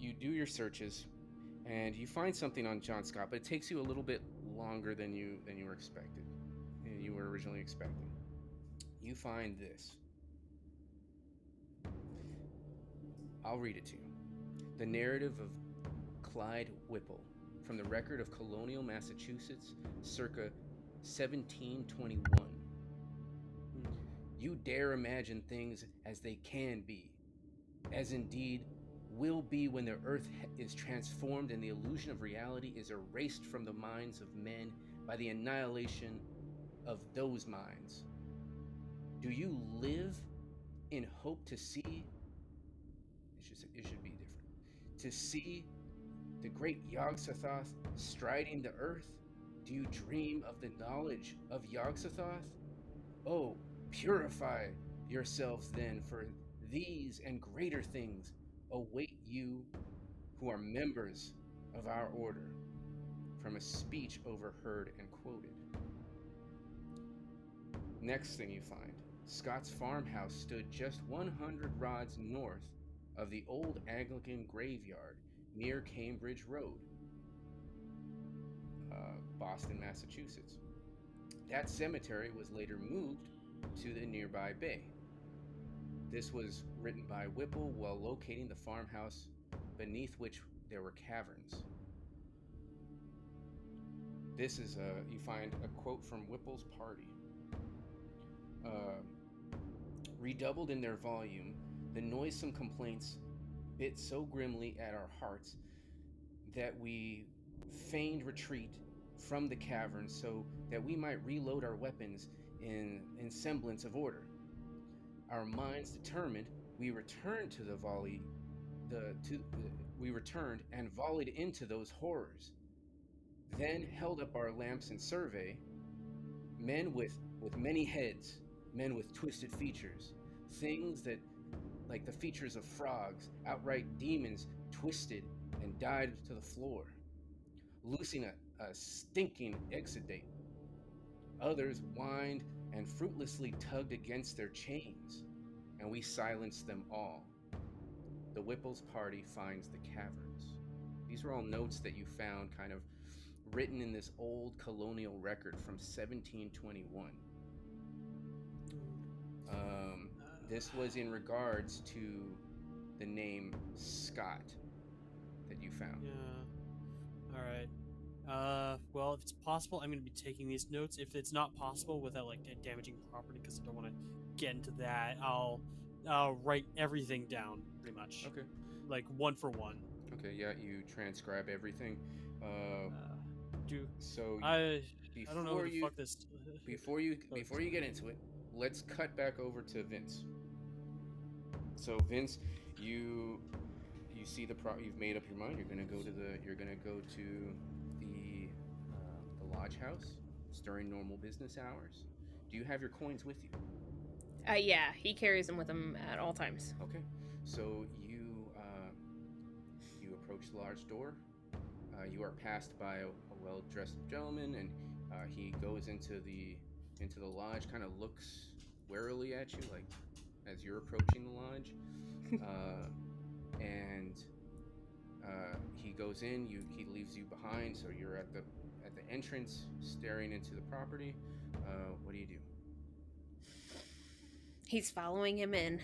You do your searches, and you find something on John Scott, but it takes you a little bit longer than you were expected, and you were originally expecting. You find this. I'll read it to you. The narrative of Clyde Whipple from the record of colonial Massachusetts, circa 1721. You dare imagine things as they can be, as indeed will be when the earth is transformed and the illusion of reality is erased from the minds of men by the annihilation of those minds. Do you live in hope to see? It should be different. To see the great Yog-Sothoth striding the earth? Do you dream of the knowledge of Yog-Sothoth? Oh, purify yourselves then, for these and greater things await you who are members of our order. From a speech overheard and quoted. Next thing you find, Scott's farmhouse stood just 100 rods north of the old Anglican graveyard near Cambridge Road, Boston, Massachusetts. That cemetery was later moved to the nearby bay. This was written by Whipple while locating the farmhouse beneath which there were caverns. This is you find a quote from Whipple's party. Redoubled in their volume, the noisome complaints bit so grimly at our hearts that we feigned retreat from the cavern so that we might reload our weapons in semblance of order. Our minds determined, we returned to the volley. We returned and volleyed into those horrors. Then held up our lamps in survey. Men with many heads, men with twisted features, things that, like the features of frogs, outright demons, twisted and died to the floor, loosing a stinking exudate. Others whined and fruitlessly tugged against their chains, and we silenced them all. The Whipple's party finds the caverns. These were all notes that you found kind of written in this old colonial record from 1721. This was in regards to the name Scott that you found. Yeah. All right. Well, if it's possible, I'm going to be taking these notes. If it's not possible without like damaging property, because I don't want to get into that, I'll write everything down pretty much. Okay. Like one for one. Okay. Yeah. You transcribe everything. So I don't know who the fuck this. before you get into it, let's cut back over to Vince. So Vince, you see you've made up your mind. You're gonna go to the lodge house. It's during normal business hours. Do you have your coins with you? Yeah, he carries them with him at all times. Okay. So you approach the large door. You are passed by a well-dressed gentleman, and he goes into the lodge. Kind of looks warily at you, like as you're approaching the lodge. And he goes in. He leaves you behind, so you're at the entrance, staring into the property. What do you do? He's following him in.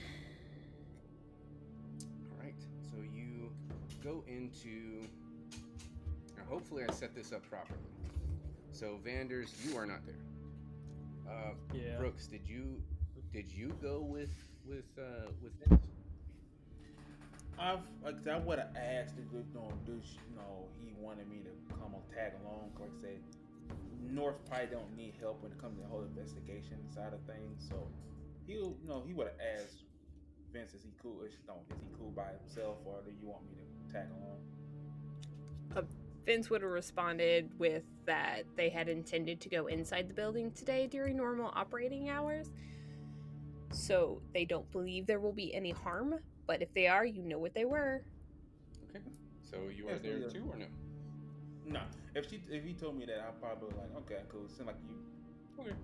All right. So you go into. Now, hopefully, I set this up properly. So, Vanders, you are not there. Yeah. Brooks, did you go with Vince? I would have asked if he wanted me to come on tag along. Like I said, North probably don't need help when it comes to the whole investigation side of things. So he would have asked Vince, is he cool by himself, or do you want me to tag along? Vince would have responded with that they had intended to go inside the building today during normal operating hours. So they don't believe there will be any harm, but if they are, you know what they were. Okay. So you are there too, or no? No. If he told me that, I'd probably be like, okay, cool. Seems like you. Okay.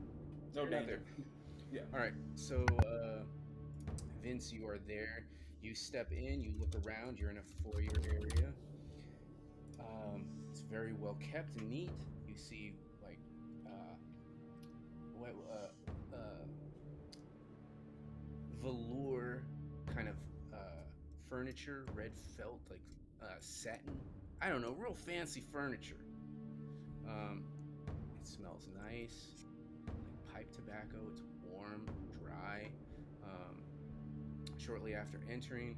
No You're not there. Yeah. All right. So Vince, you are there. You step in. You look around. You're in a foyer area. It's very well kept and neat. You see like velour kind of furniture, red felt, like satin. I don't know, real fancy furniture. It smells nice, like pipe tobacco. It's warm, dry. Shortly after entering,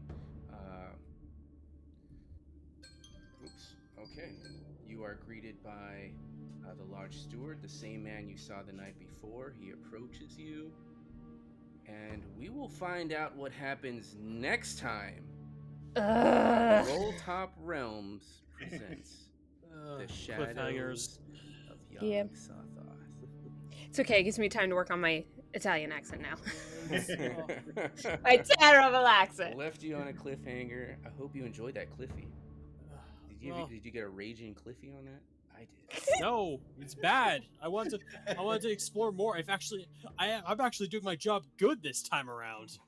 okay, you are greeted by the Lodge Steward, the same man you saw the night before. He approaches you, and we will find out what happens next time. Roll Top Realms presents the Shadows of Yog-Sothoth. It's okay, it gives me time to work on my Italian accent now. My terrible accent. Left you on a cliffhanger. I hope you enjoyed that Cliffy. Did you get a raging Cliffy on that? I did. No, it's bad. I want to explore more. I'm actually doing my job good this time around.